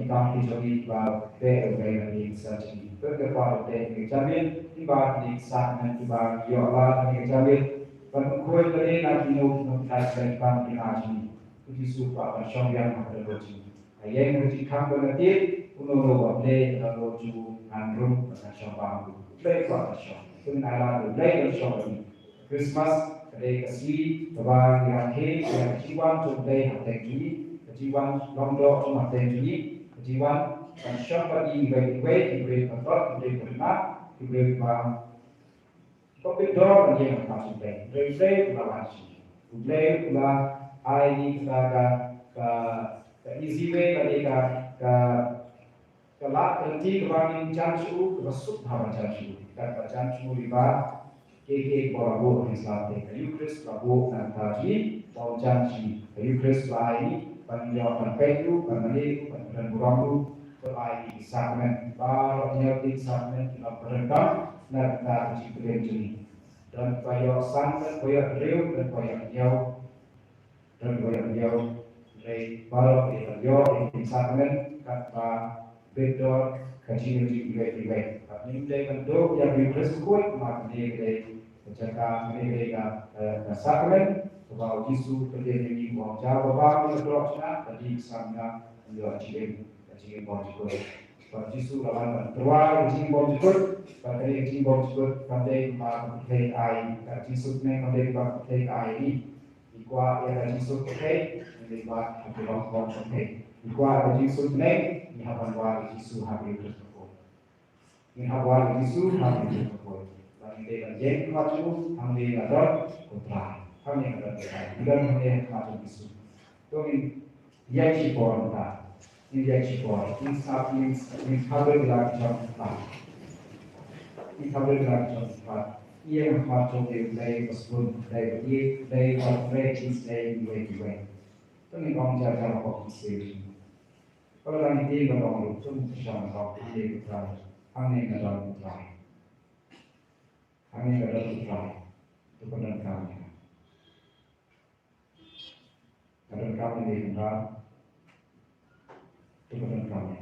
ikam dijadi bahwa PLB yang bisa jadi berkepada yang dijamin tiba di sana tiba yola yang dijamin But koi beri na kino no tas dan pan kinaji. Kuji supa pan shong yang pada loju. Ayeng kuji kam berarti uno lo wale na loju andrum pan shong bangku. Play pan shong. Kun ala lo play pan shong ni. Christmas kadai kasih tabang yang he yang jiwan tu play hateng ni. Jiwan longdo tu hateng ni. Jiwan pan shong bagi ibai ibai patot ibai berna ibai bang. Topik dor dia yang masuk play. Play pula masih. Play pula ini ke easy way ke lak kerti kebangin jansu ke besuk hawa jansu. Kata jansu riba ke berabu Islam ke Eucharist berabu nanti bau jansi ke Eucharist lain panjang petu panjang dan buramu lain sakramen baru nyetik sakramen kita berendam dan kita diberi dan koyok santan koyok riu dan koyok jauh dan koyok jauh dari baru koyok jauh di sakramen kata bedor kaji juga ini dari bentuk yang diperlukan maka dia dari menjaga mereka sakramen bahwa Yesus berdiri bahwa jauh bahwa berdoa tadi sana menjual cium bahwa juga bahwa Yesus lawan terwar cium juga pada cium juga pada memakai air Yesus memakai air ini ikwa ya Yesus pakai lewat hati pakai ikwa Yesus naik ni hapan war Yesus habis bersyukur ni hapan Yesus habis bersyukur dan dia jadi macam kami ada kontra kami ada dan kami macam Yesus tu ini dia cipor tak ini dia cipor ini satu ini kabel lagi cepat ini kabel lagi cepat ia macam dia dari passport dari referensi dari dua tu ini kami jaga apa sih kalau orang ini kalau orang itu bersama kau dia berani kami ada berani kami ada berani itu benar kami ada kami di dalam itu benar kami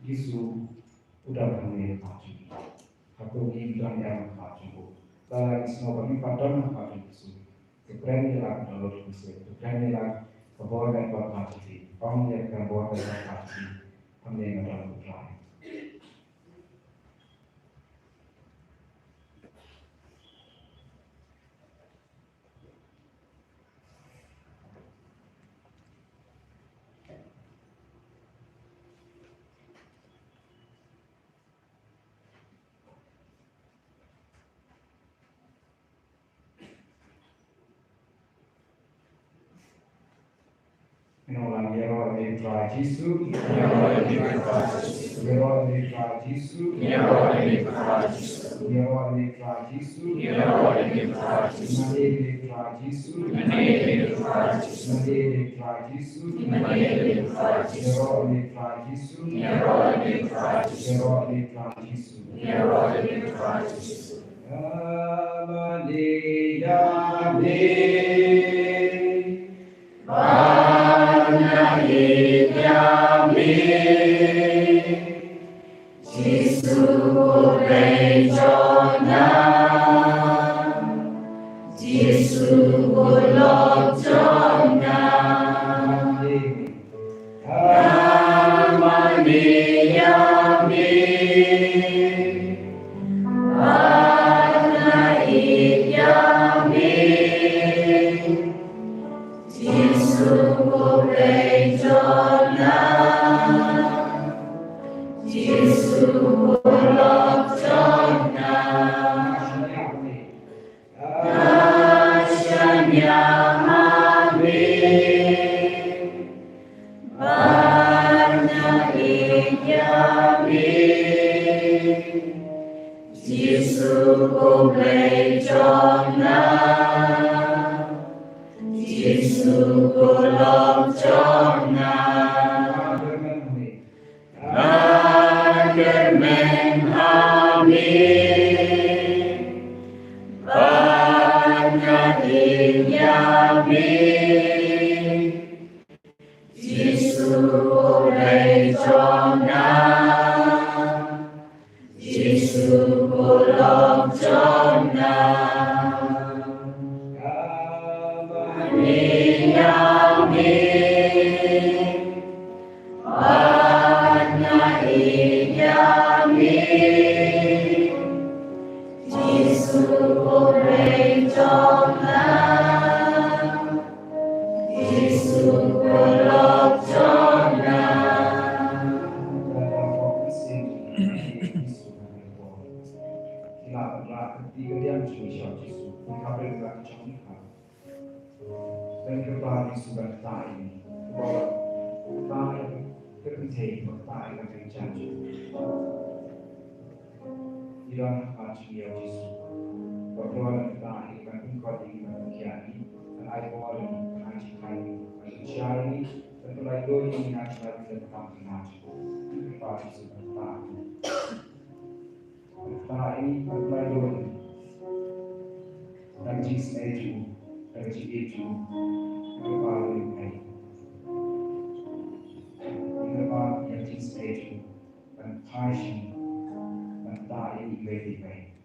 Yesus udah kami maju aku ini bilang yang maju dan semua kami pada maju Yesus keren lah kalau Yesus keren lah kebawa dan buat mati orang yang akan buat dan mati kami yang ada berani Menolak Yero di Tuhan Yesus, Yero di Tuhan Yesus, Yero di Tuhan Yesus, Yero di Tuhan Yesus, Yero di Tuhan Yesus, Yero di Tuhan Yesus, Mari di Tuhan Yesus, Mari di Tuhan Yesus, Mari di Tuhan Yesus, Mari di Tuhan Yesus, Yero di Tuhan Yesus, Yero di Tuhan Yesus, Yero di Tuhan Yesus, Yero di Tuhan Yesus. Amani Banyak kami, Yesus berjana, Yesus berlojana, Amani kami, banyak kami. Yesus berjana, Yesus berlojana, asyanya kami, banyak kami, Yesus berjana. Yesus berlojana, agermen kami, banyak kami, Yesus berjana, Yesus berlojana. Dan kembali sudah tak ini bahwa tak terhenti tak yang terjadi. Ilang hati ya Yesus, bahwa tak yang engkau ingin kiai dan I boleh hati kami mencari dan mulai doi ingat lagi dan kami hati. Kembali sudah tak ini. Tak ini mulai doi dan jis eju. Dari itu, kembali lagi. Kembali yang jenis itu dan passion dan tak yang lebih baik.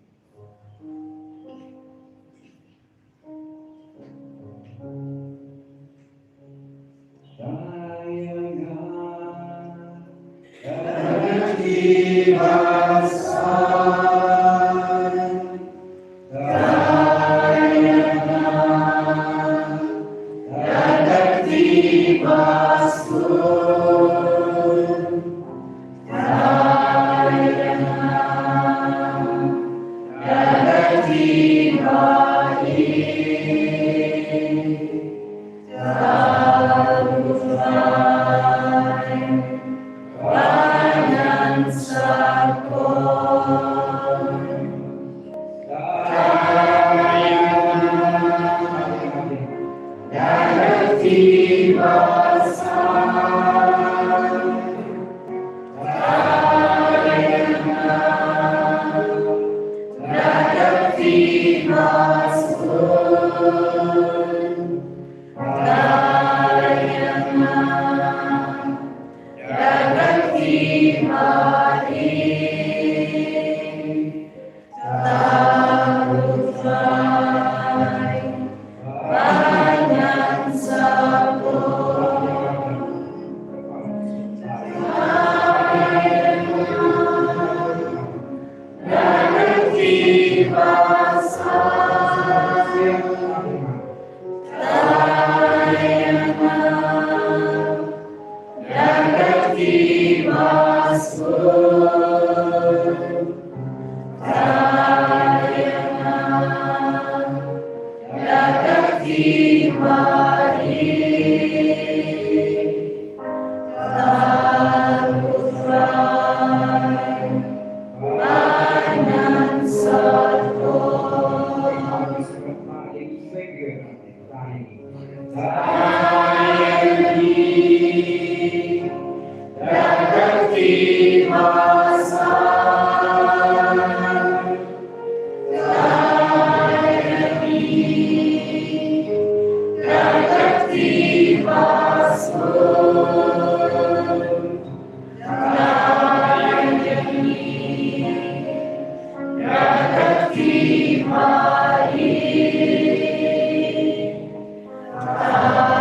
Amen.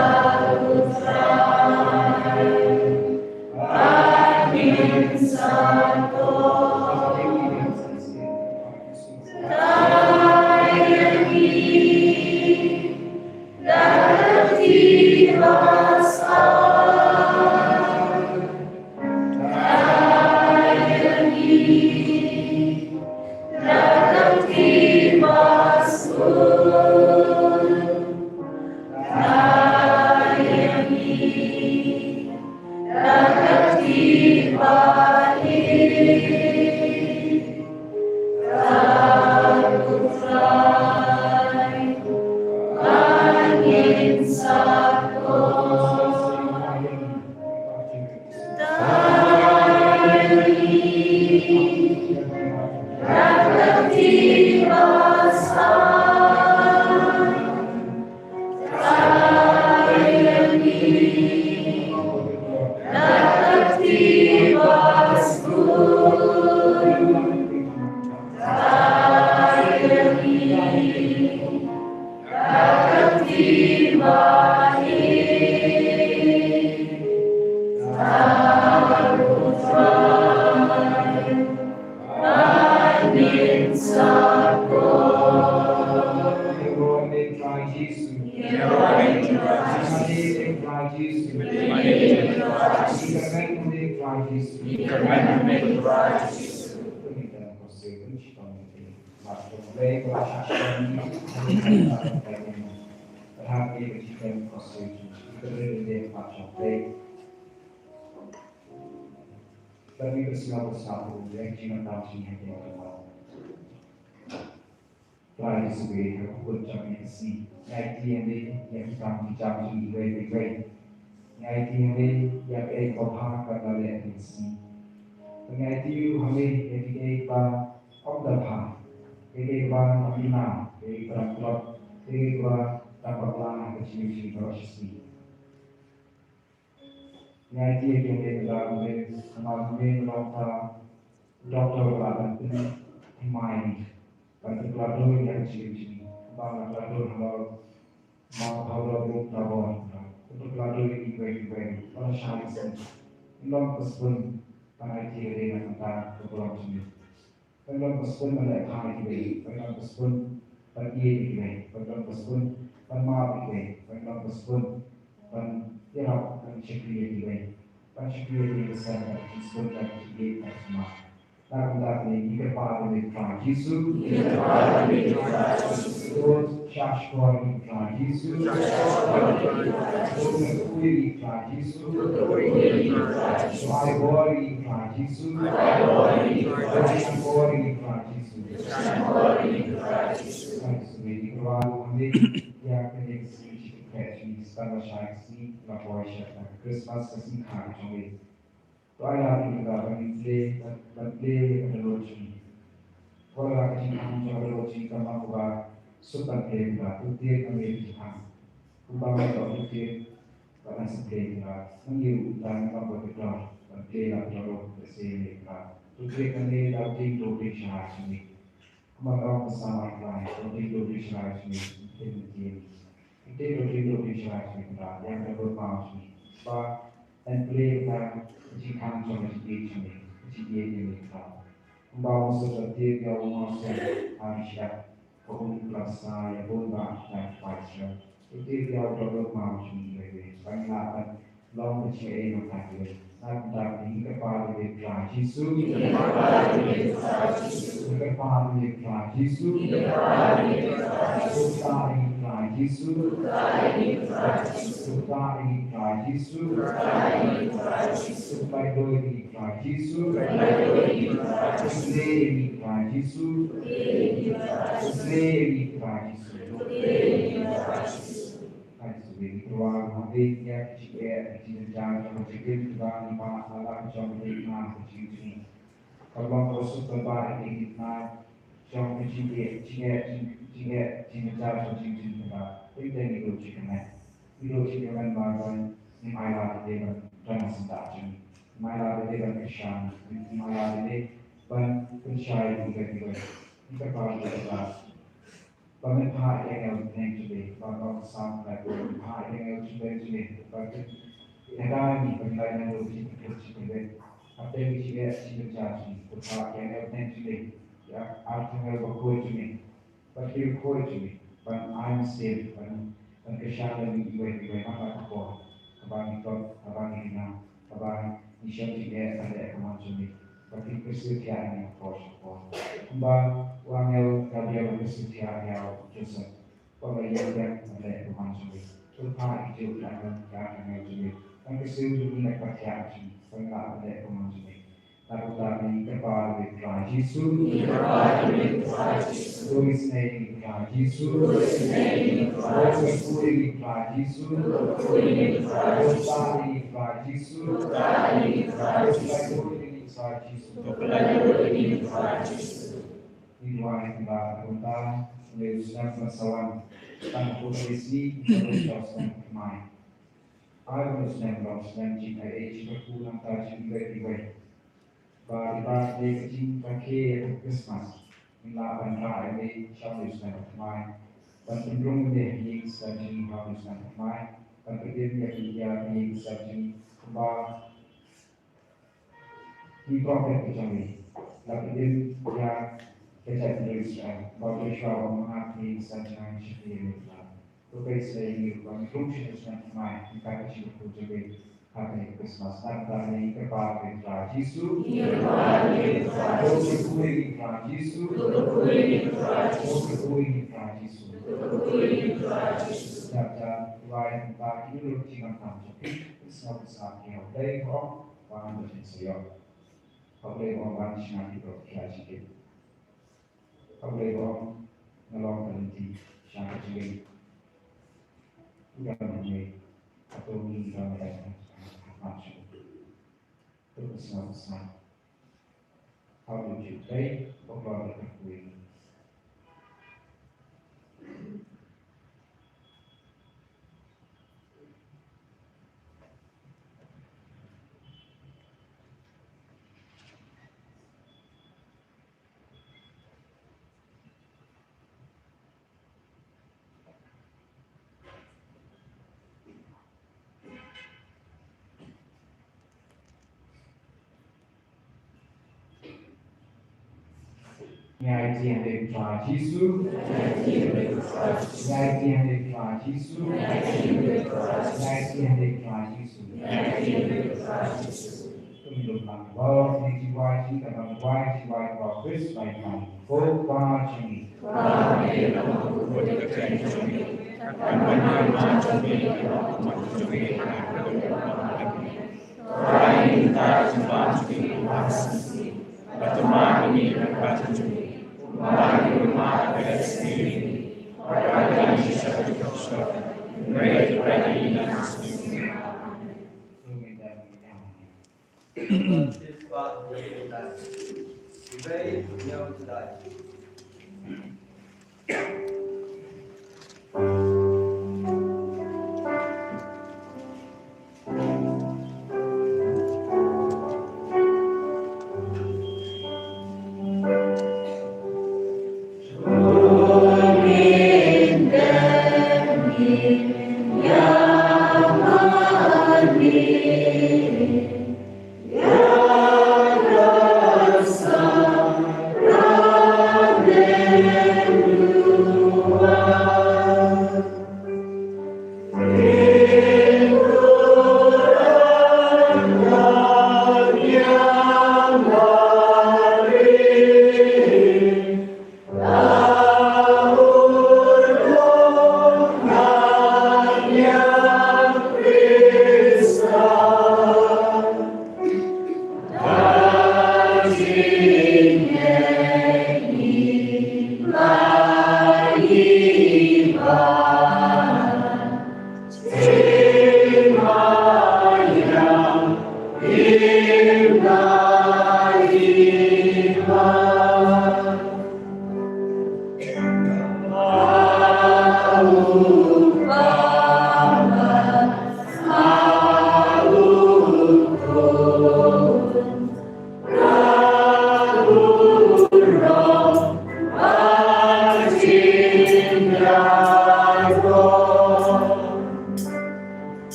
Tuhan Yesus. Menyerahkan Tuhan Mari Tuhan Yesus. Mari Tuhan Ikarkan Tuhan Yesus. Ikarkan Tuhan Yesus. Kita berseru Tuhan ini. Maka baik bersyukur ini berhati kita berseru. Kita berdiri macam baik. Kami bersama bersatu yang jiwa kami yang Tuhan. Tuhan sebagai pun kami isi. Yang yang kami kami baik-baik. Yang yang ekor kami isi. Dengan itu kami yang Om Dapah, yang Amina, yang Klub, yang dapat lama kecil-kecil prosesi. Dengan itu yang kami dokter lawan pemain, dan pelajar yang kecil-kecil, pelajar mau tahu tabon, untuk pelajar yang baik-baik, para syaitan, belum pun pada dengan tentang keperluan ini. Belum pun pada hari ini, belum pun pada ini, belum pun pada malam ini, belum pun pada tiap penciptaan ini, penciptaan ini besar dan pun pada ini semua. Namun ini kepada Tuhan Yesus, Tuhan syashwar Tuhan Yesus, Tuhan kuri Tuhan Yesus, Tuhan bori Tuhan Yesus, Tuhan bori Tuhan Yesus. Ini keluar kami yang kedekati kita setelah syaiksi lapor syarikat Christmas kesingkat kami. Tuhan kita menilai menurut ini. Kalau kita menurut ini kami buat sukan kita, tutir kami kita. Ubah atau tutir pada seperti kita. Mengiru dan membuat kita menilai atau bersih kita. Tutir kami dapat tutir syarikat ini. Kemana bersama kita, tutir syarikat ini. Kita tutir syarikat kita yang bermakna bahwa dan beli kita jika cuma sedikit kita membawa seperti yang masuk Aisyah kehun kelasa yang berubah dan baca itu yang bermakna sendiri banyak lawan percaya mengatakan nak ini kepada Tuhan Yesus kepada Yesus Tuhan Yesus supaya doi Tuhan Yesus Sebagai keluar hatinya jika jangan berpikir juga di mana salah jauh dari mana kecil. Kalau proses terbaik ini kita jauh kecil jika cara kecil kita tidak dilucukan bagai nimailah dengan jangan sentak nimailah dengan kesan nimailah dengan percaya juga kita kalau kita Bagaimana part yang today, bagaimana sampai part yang today, bagaimana ini bagaimana lebih kecil apa yang kita jadi, part yang today, ya artinya berkuat ini, berkuat ini, ban I'm safe, ban kesalahan ini apa apa, abang ini insyaallah ada kemampuan ini, bagi kesetiaan yang kuat. Mbak Wangel Gabriel Kesetiaan yang Joseph Pembayar yang ada kemampuan Tuhan itu akan jadi dan kesulitan ini percaya pernah ada kemampuan lalu kami kepada Tuhan Yesus tulis name Tuhan Yesus tulis kuri Tuhan Yesus tulis tali Tuhan Yesus Tuhan kita tentang meneruskan persoalan tentang potensi terus main. Harus dan jika berkurang tajam baik-baik. Bagi kecil pakai Christmas, melakukan hari harus dan main. Dan sebelum dia saji harus dan main. Dan kemudian dia saji kembali di profit kecil. Tapi dia kejadian bagi mengerti saja sendiri. Tukai saya ini bukan fungsi dengan kita kecil juga hari Christmas Natal ini kepada Yesus. Berkuih Yesus. Berkuih Yesus. Dan lain bagi lu jangan tampil. Besar yang baik kok, wanita saya. Boleh orang wanita itu kasih. Boleh orang ngelong berhenti sangat jeli. Udah mulai atau mengingat mereka masuk. Terus besar. How did you take over the queen? Nyai yang deklarasi Yesus, nyai yang deklarasi Yesus, nyai yang deklarasi Yesus. Kehidupan bawah di jiwa kita dan jiwa Kristus baik kami. Kau pasti. Berteman ini berkata juri, mari rumah pada sendiri, pada Indonesia berdosa, mereka berada di dalam sendiri. Amen.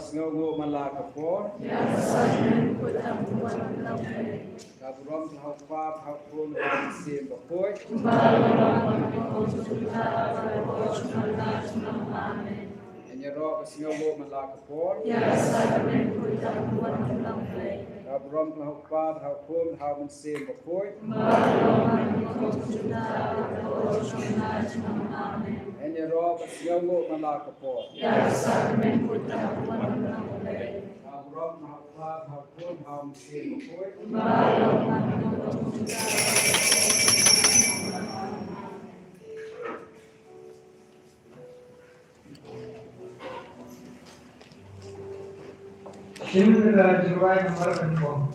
Sengaja malak kapor. Yasamen Kudapuan Lampe, Kaburam Haupa Haupun Hasim Bapoy. Balawan Kujuta Balawan Amen. Enyero Sengaja malak kapor. Yasamen Kudapuan Lampe, Kaburam Haupa Haupun Hasim Bapoy. Balawan Kujuta Balawan Amen. Enyero Sengaja malak kapor. Yasamen Kudapuan Lampe, Kaburam Haupa Haupun Hasim Bapoy. Balawan Kujuta Sini adalah jiwa yang berkembang.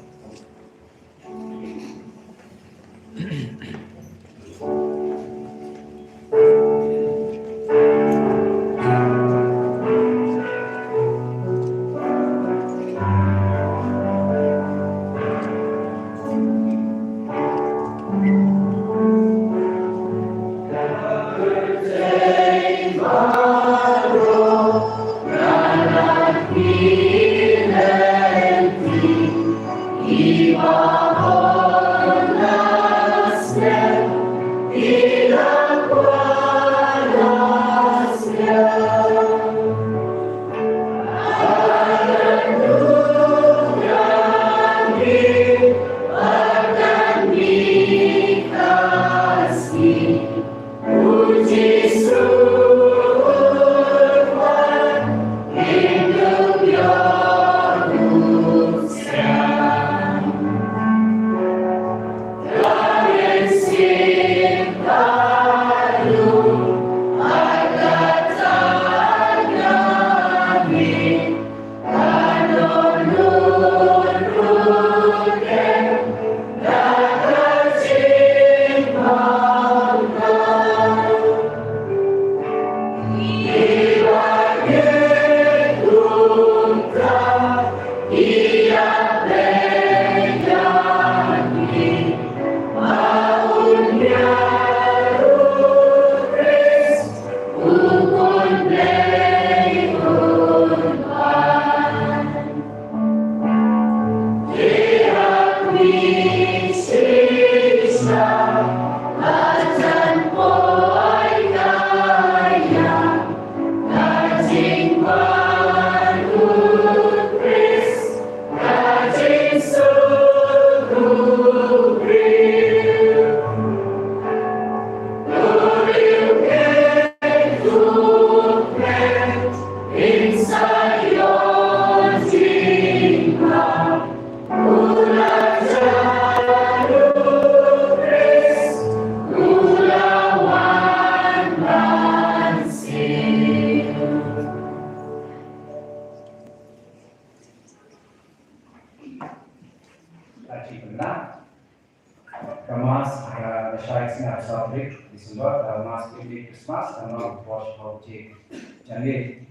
Kemas Masyarakat Sabrik Disember Mas Ini Christmas Nama Posh Hauji Janir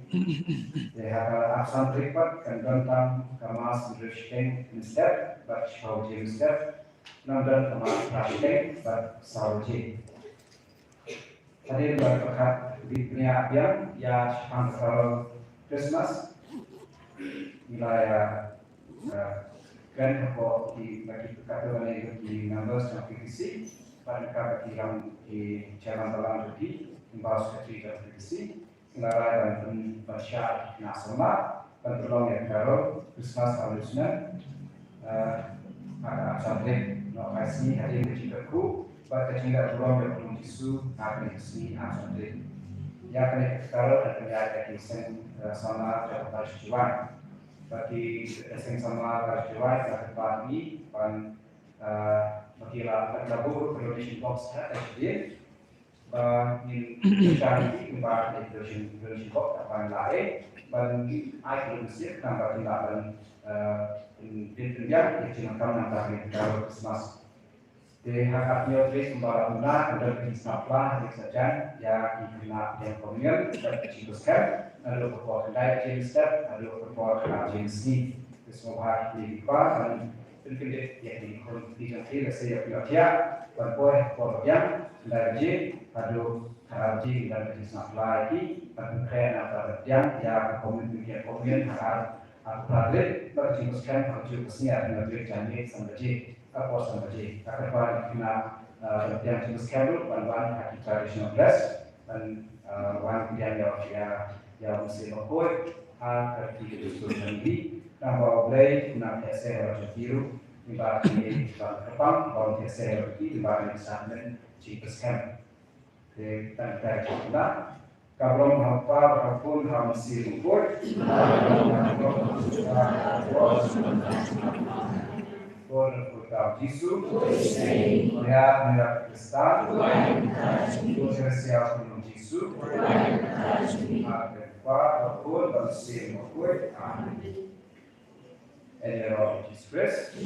Deha Aksan Tripat Kandantam Kemas Drishting Instead But Hauji Instead Namdan Kemas Rashting But Sauji Tadi berkat di dunia yang ya Shangkar Christmas wilayah kan apa di bagi kata yang di numbers yang PVC pada bagi yang di jalan dalam lagi membahas cerita PVC nilai dan masyarakat nasional dan tolong yang baru Christmas Alusnya ada sampai lokasi hari ini jikaku pada tinggal tolong yang belum disu akan isi sampai ya kan kalau ada yang sen sama jawaban jiwa bagi sing sama karyawan yang pagi dan makilah tergabung production box SDN in charity kembali production box apa lain dan ikon sih nampak tindakan in yang digunakan nanti kalau Christmas di haknya itu kembali ada kisah saja yang digunakan yang komunal dan dijelaskan ada beberapa kedai jenis ada beberapa jenis ini semua di dan เป็นเด็กอย่างนี้คนที่จะที่เราเสียประโยชน์เยอะวันป่วยปวดยังdari ji padu karaji dan bisnis lagi pada keren atau yang komitmen harap aku pelajar berjimuskan harus kesini dengan duit janji sama ji apa sama ji akan pada kena yang jimuskan dulu wan kaki traditional dress dan wan yang mesti berkoi kaki itu sendiri dan bawa blay kena biasa harus biru dibagi depan bawa biasa harus dibagi samping jimuskan dan dari kita kalau apa pun harus diukur por Jisu ya melihat Kristus bersiap dengan Jisu apa pun harus diukur Adalah Jesus Kristus.